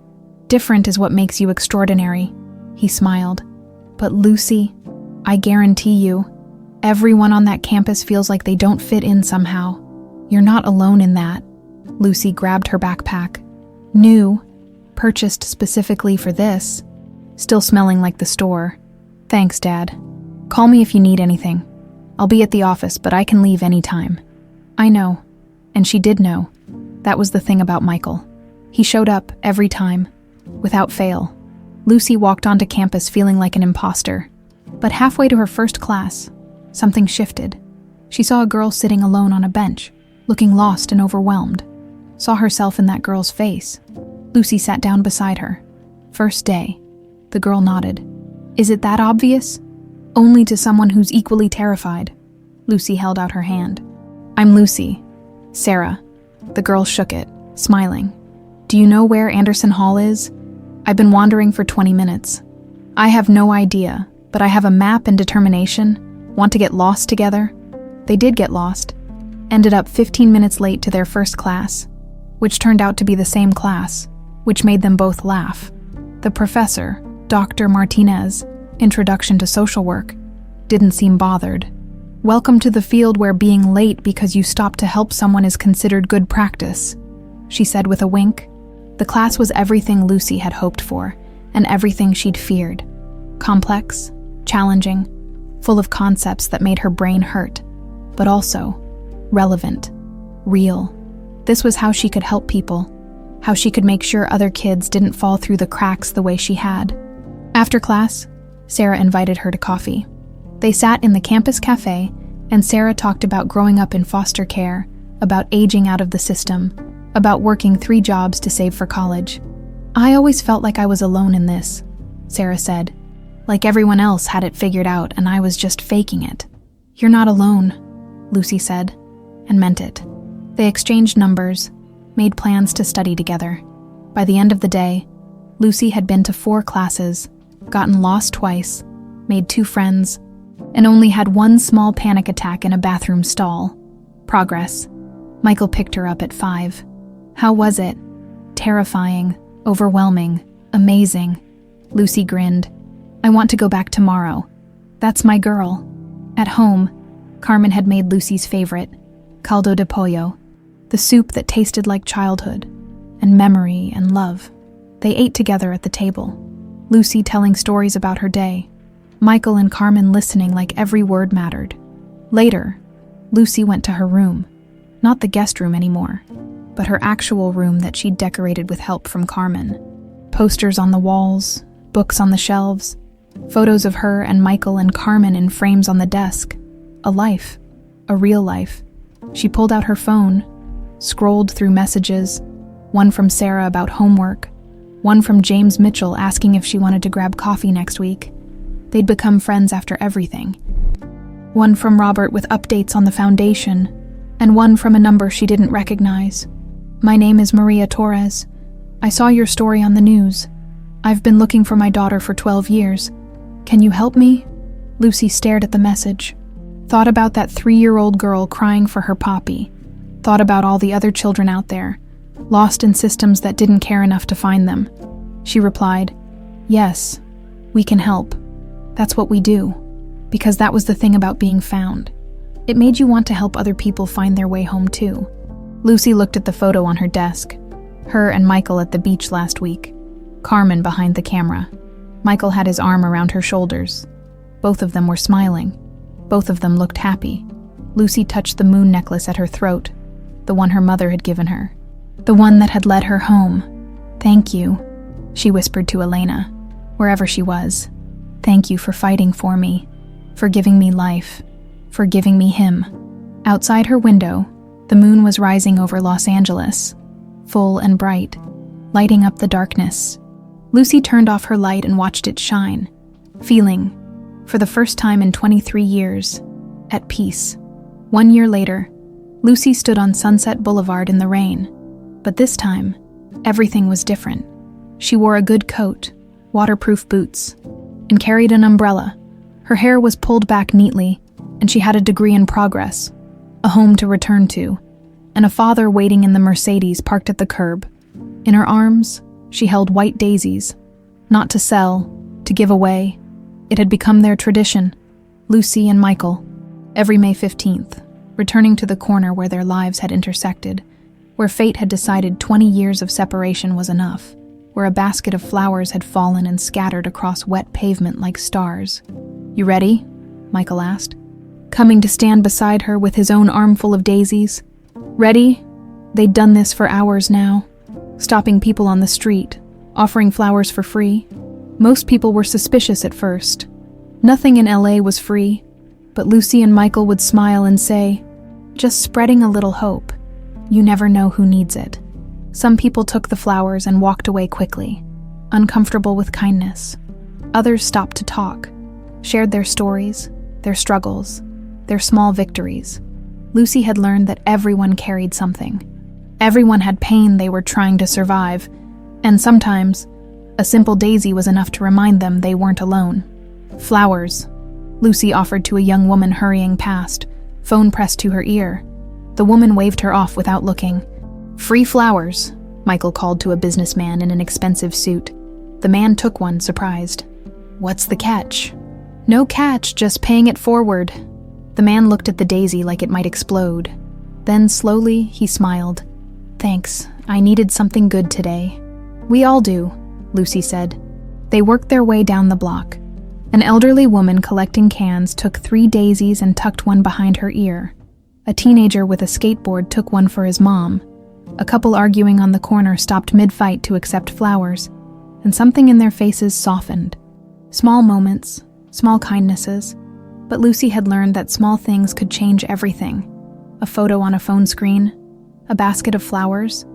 Different is what makes you extraordinary." He smiled. "But Lucy, I guarantee you, everyone on that campus feels like they don't fit in somehow. You're not alone in that." Lucy grabbed her backpack. New, purchased specifically for this, still smelling like the store. "Thanks, Dad. Call me if you need anything. I'll be at the office, but I can leave anytime." "I know." And she did know. That was the thing about Michael. He showed up every time, without fail. Lucy walked onto campus feeling like an imposter. But halfway to her first class, something shifted. She saw a girl sitting alone on a bench, looking lost and overwhelmed. Saw herself in that girl's face. Lucy sat down beside her. "First day." The girl nodded. "Is it that obvious?" "Only to someone who's equally terrified." Lucy held out her hand. "I'm Lucy. Sarah." The girl shook it, smiling. "Do you know where Anderson Hall is? I've been wandering for 20 minutes. I have no idea, but I have a map and determination. Want to get lost together?" They did get lost. Ended up 15 minutes late to their first class, which turned out to be the same class, which made them both laugh. The professor, Dr. Martinez, Introduction to Social Work, didn't seem bothered. "Welcome to the field where being late because you stopped to help someone is considered good practice," she said with a wink. The class was everything Lucy had hoped for, and everything she'd feared. Complex, challenging, full of concepts that made her brain hurt, but also relevant, real. This was how she could help people, how she could make sure other kids didn't fall through the cracks the way she had. After class, Sarah invited her to coffee. They sat in the campus cafe, and Sarah talked about growing up in foster care, about aging out of the system, about working 3 jobs to save for college. "I always felt like I was alone in this," Sarah said. "Like everyone else had it figured out and I was just faking it." "You're not alone," Lucy said, and meant it. They exchanged numbers, made plans to study together. By the end of the day, Lucy had been to 4 classes, gotten lost twice, made 2 friends, and only had 1 small panic attack in a bathroom stall. Progress. Michael picked her up at 5. "How was it?" "Terrifying, overwhelming, amazing." Lucy grinned. "I want to go back tomorrow. That's my girl." At home, Carmen had made Lucy's favorite, caldo de pollo, the soup that tasted like childhood, and memory and love. They ate together at the table, Lucy telling stories about her day, Michael and Carmen listening like every word mattered. Later, Lucy went to her room, not the guest room anymore, but her actual room that she'd decorated with help from Carmen. Posters on the walls, books on the shelves, photos of her and Michael and Carmen in frames on the desk. A life, a real life. She pulled out her phone, scrolled through messages, one from Sarah about homework, one from James Mitchell asking if she wanted to grab coffee next week. They'd become friends after everything. One from Robert with updates on the foundation, and one from a number she didn't recognize. "My name is Maria Torres. I saw your story on the news. I've been looking for my daughter for 12 years. Can you help me?" Lucy stared at the message. Thought about that 3-year-old girl crying for her poppy. Thought about all the other children out there, lost in systems that didn't care enough to find them. She replied, "Yes, we can help. That's what we do." Because that was the thing about being found. It made you want to help other people find their way home too. Lucy looked at the photo on her desk. Her and Michael at the beach last week. Carmen behind the camera. Michael had his arm around her shoulders. Both of them were smiling. Both of them looked happy. Lucy touched the moon necklace at her throat, the one her mother had given her, the one that had led her home. "Thank you," she whispered to Elena, wherever she was. "Thank you for fighting for me, for giving me life, for giving me him." Outside her window, the moon was rising over Los Angeles, full and bright, lighting up the darkness. Lucy turned off her light and watched it shine, feeling, for the first time in 23 years, at peace. 1 year later, Lucy stood on Sunset Boulevard in the rain, but this time, everything was different. She wore a good coat, waterproof boots, and carried an umbrella. Her hair was pulled back neatly, and she had a degree in progress, a home to return to, and a father waiting in the Mercedes parked at the curb. In her arms, she held white daisies, not to sell, to give away. It had become their tradition, Lucy and Michael, every May 15th, returning to the corner where their lives had intersected, where fate had decided 20 years of separation was enough, where a basket of flowers had fallen and scattered across wet pavement like stars. "You ready?" Michael asked, coming to stand beside her with his own armful of daisies. Ready? They'd done this for hours now, stopping people on the street, offering flowers for free. Most people were suspicious at first. Nothing in LA was free, but Lucy and Michael would smile and say, "Just spreading a little hope. You never know who needs it." Some people took the flowers and walked away quickly, uncomfortable with kindness. Others stopped to talk, shared their stories, their struggles, their small victories. Lucy had learned that everyone carried something. Everyone had pain they were trying to survive, and sometimes a simple daisy was enough to remind them they weren't alone. "Flowers," Lucy offered to a young woman hurrying past, phone pressed to her ear. The woman waved her off without looking. "Free flowers," Michael called to a businessman in an expensive suit. The man took one, surprised. "What's the catch?" "No catch, just paying it forward." The man looked at the daisy like it might explode. Then slowly, he smiled. "Thanks, I needed something good today." "We all do," Lucy said. They worked their way down the block. An elderly woman collecting cans took 3 daisies and tucked one behind her ear. A teenager with a skateboard took one for his mom. A couple arguing on the corner stopped mid-fight to accept flowers, and something in their faces softened. Small moments, small kindnesses, but Lucy had learned that small things could change everything. A photo on a phone screen, a basket of flowers,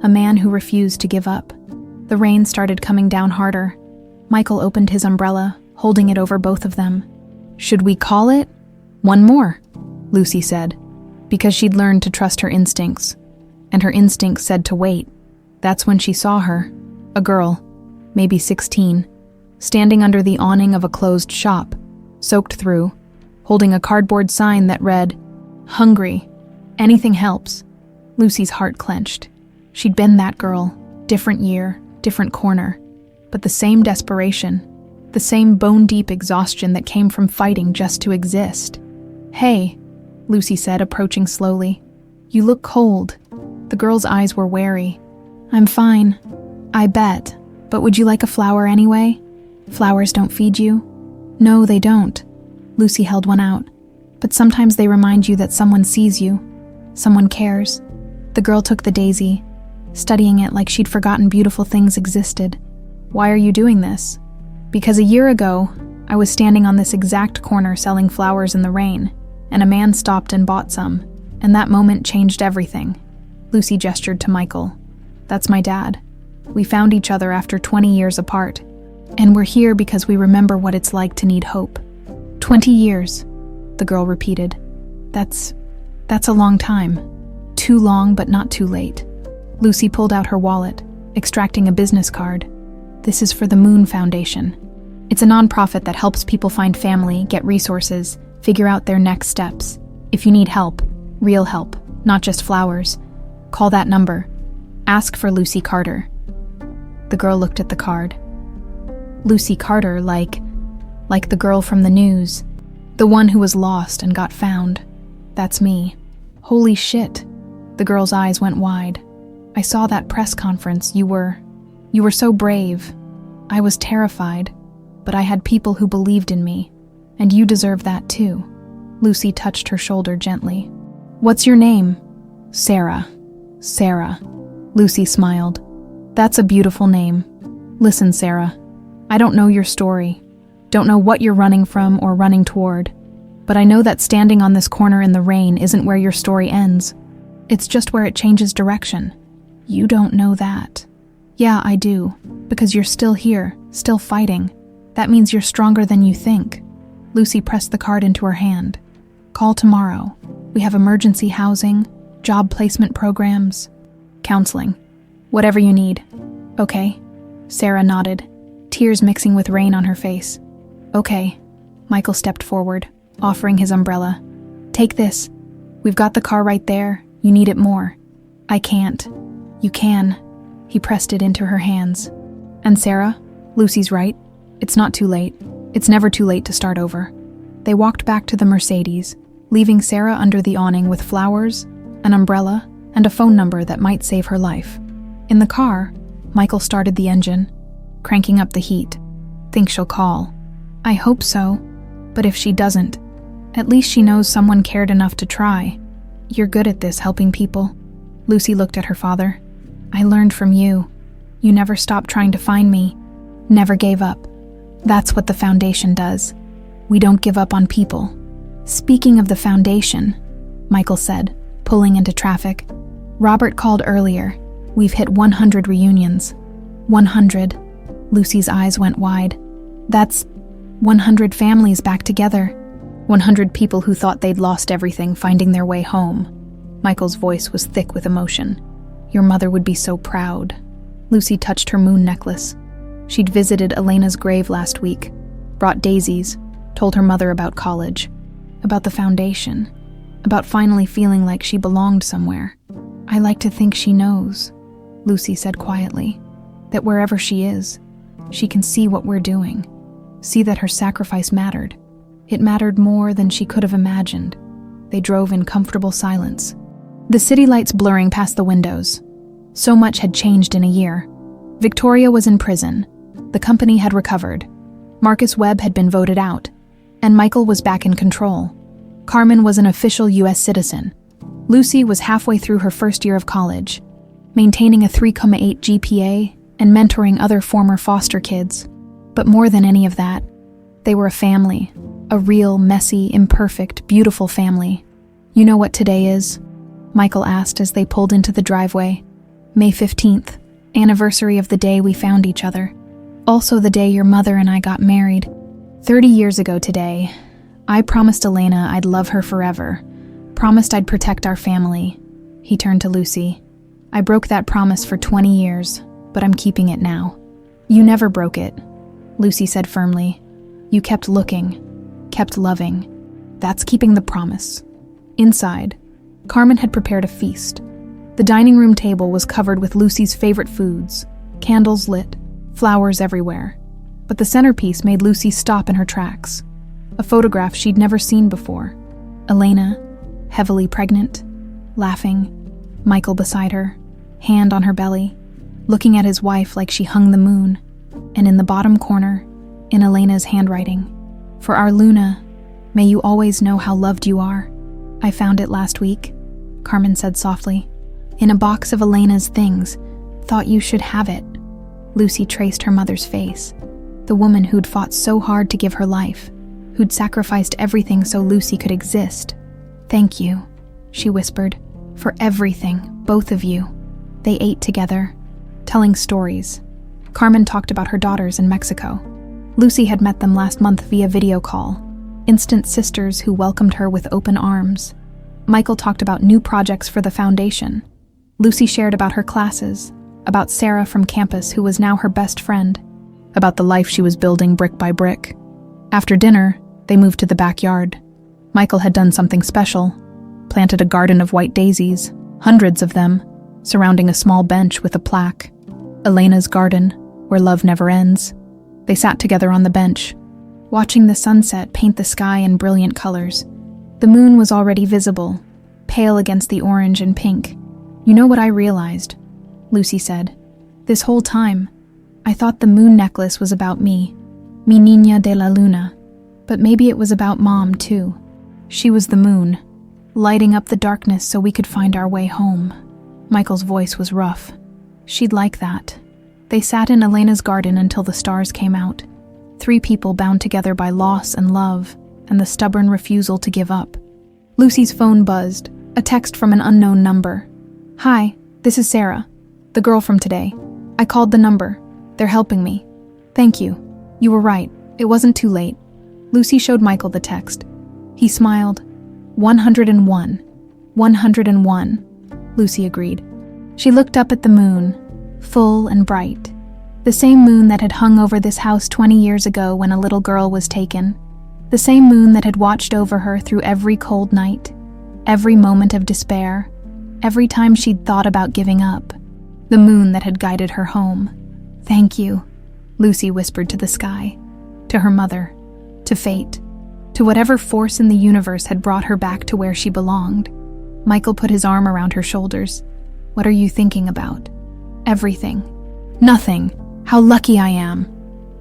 a man who refused to give up. The rain started coming down harder. Michael opened his umbrella, holding it over both of them. "Should we call it?" "One more," Lucy said, because she'd learned to trust her instincts, and her instincts said to wait. That's when she saw her, a girl, maybe 16, standing under the awning of a closed shop, soaked through, holding a cardboard sign that read, "Hungry. Anything helps." Lucy's heart clenched. She'd been that girl, different year, different corner, but the same desperation, the same bone-deep exhaustion that came from fighting just to exist. "Hey," Lucy said, approaching slowly. "You look cold." The girl's eyes were wary. "I'm fine. I bet. But would you like a flower anyway? Flowers don't feed you?" "No, they don't." Lucy held one out. "But sometimes they remind you that someone sees you. Someone cares." The girl took the daisy, studying it like she'd forgotten beautiful things existed. "Why are you doing this?" "Because a year ago, I was standing on this exact corner selling flowers in the rain, and a man stopped and bought some, and that moment changed everything." Lucy gestured to Michael. "That's my dad. We found each other after 20 years apart, and we're here because we remember what it's like to need hope." 20 years, the girl repeated. That's a long time. Too long, but not too late." Lucy pulled out her wallet, extracting a business card. "This is for the Moon Foundation. It's a nonprofit that helps people find family, get resources, figure out their next steps. If you need help, real help, not just flowers, call that number. Ask for Lucy Carter." The girl looked at the card. Lucy Carter, like the girl from the news, the one who was lost and got found. "That's me." "Holy shit." The girl's eyes went wide. "I saw that press conference. You were so brave. I was terrified, but I had people who believed in me, and you deserve that too." Lucy touched her shoulder gently. "What's your name?" "Sarah." "Sarah." Lucy smiled. "That's a beautiful name. Listen, Sarah, I don't know your story. Don't know what you're running from or running toward. But I know that standing on this corner in the rain isn't where your story ends. It's just where it changes direction. You don't know that. Yeah, I do. Because you're still here, still fighting. That means you're stronger than you think. Lucy pressed the card into her hand. Call tomorrow. We have emergency housing, job placement programs, counseling. Whatever you need. Okay? Sarah nodded, tears mixing with rain on her face. Okay. Michael stepped forward, offering his umbrella. Take this. We've got the car right there. You need it more. I can't. You can. He pressed it into her hands. And Sarah, Lucy's right. It's not too late. It's never too late to start over. They walked back to the Mercedes, leaving Sarah under the awning with flowers, an umbrella, and a phone number that might save her life. In the car, Michael started the engine, cranking up the heat. Think she'll call. I hope so. But if she doesn't, at least she knows someone cared enough to try. You're good at this, helping people. Lucy looked at her father. I learned from you. You never stopped trying to find me. Never gave up. That's what the foundation does. We don't give up on people. Speaking of the foundation, Michael said, pulling into traffic. Robert called earlier. We've hit 100 reunions. 100. Lucy's eyes went wide. That's 100 families back together. 100 people who thought they'd lost everything finding their way home. Michael's voice was thick with emotion. Your mother would be so proud. Lucy touched her moon necklace. She'd visited Elena's grave last week, brought daisies, told her mother about college, about the foundation, about finally feeling like she belonged somewhere. I like to think she knows, Lucy said quietly, that wherever she is, she can see what we're doing, see that her sacrifice mattered. It mattered more than she could have imagined. They drove in comfortable silence, the city lights blurring past the windows. So much had changed in a year. Victoria was in prison. The company had recovered. Marcus Webb had been voted out, and Michael was back in control. Carmen was an official U.S. citizen. Lucy was halfway through her first year of college, maintaining a 3.8 GPA and mentoring other former foster kids. But more than any of that, they were a family, a real, messy, imperfect, beautiful family. You know what today is? Michael asked as they pulled into the driveway. May 15th, anniversary of the day we found each other. Also the day your mother and I got married. 30 years ago today, I promised Elena I'd love her forever. Promised I'd protect our family. He turned to Lucy. I broke that promise for 20 years, but I'm keeping it now. You never broke it, Lucy said firmly. You kept looking, kept loving. That's keeping the promise. Inside, Carmen had prepared a feast. The dining room table was covered with Lucy's favorite foods, candles lit, flowers everywhere. But the centerpiece made Lucy stop in her tracks. A photograph she'd never seen before. Elena, heavily pregnant, laughing, Michael beside her, hand on her belly, looking at his wife like she hung the moon, and in the bottom corner, in Elena's handwriting, for our Luna, may you always know how loved you are. I found it last week, Carmen said softly, in a box of Elena's things. Thought you should have it. Lucy traced her mother's face, the woman who'd fought so hard to give her life, who'd sacrificed everything so Lucy could exist. Thank you, she whispered, for everything, both of you. They ate together, telling stories. Carmen talked about her daughters in Mexico. Lucy had met them last month via video call, instant sisters who welcomed her with open arms. Michael talked about new projects for the foundation. Lucy shared about her classes, about Sarah from campus who was now her best friend, about the life she was building brick by brick. After dinner, they moved to the backyard. Michael had done something special, planted a garden of white daisies, hundreds of them, surrounding a small bench with a plaque, Elena's garden, where love never ends. They sat together on the bench, watching the sunset paint the sky in brilliant colors. The moon was already visible, pale against the orange and pink. You know what I realized? Lucy said. This whole time, I thought the moon necklace was about me, mi niña de la luna. But maybe it was about Mom, too. She was the moon, lighting up the darkness so we could find our way home. Michael's voice was rough. She'd like that. They sat in Elena's garden until the stars came out. 3 people bound together by loss and love, and the stubborn refusal to give up. Lucy's phone buzzed, a text from an unknown number. "Hi, this is Sarah, the girl from today. I called the number. They're helping me. Thank you. You were right. It wasn't too late." Lucy showed Michael the text. He smiled. 101. 101, Lucy agreed. She looked up at the moon, full and bright. The same moon that had hung over this house 20 years ago when a little girl was taken. The same moon that had watched over her through every cold night, every moment of despair, every time she'd thought about giving up. The moon that had guided her home. "Thank you," Lucy whispered to the sky, to her mother, to fate, to whatever force in the universe had brought her back to where she belonged. Michael put his arm around her shoulders. "What are you thinking about?" "Everything." "Nothing. How lucky I am."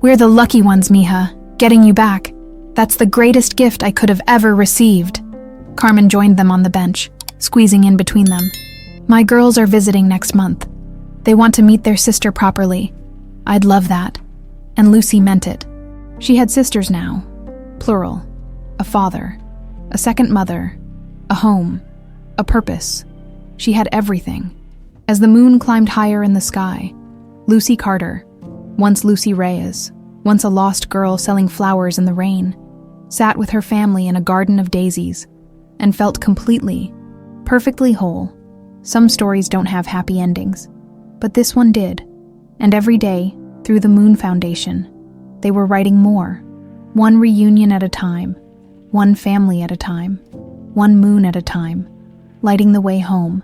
"We're the lucky ones, Mija. Getting you back. That's the greatest gift I could have ever received." Carmen joined them on the bench, squeezing in between them. "My girls are visiting next month. They want to meet their sister properly. I'd love that." And Lucy meant it. She had sisters now, plural, a father, a second mother, a home, a purpose. She had everything. As the moon climbed higher in the sky, Lucy Carter, once Lucy Reyes, once a lost girl selling flowers in the rain, sat with her family in a garden of daisies and felt completely, perfectly whole. Some stories don't have happy endings, but this one did. And every day, through the Moon Foundation, they were writing more, one reunion at a time, one family at a time, one moon at a time, lighting the way home.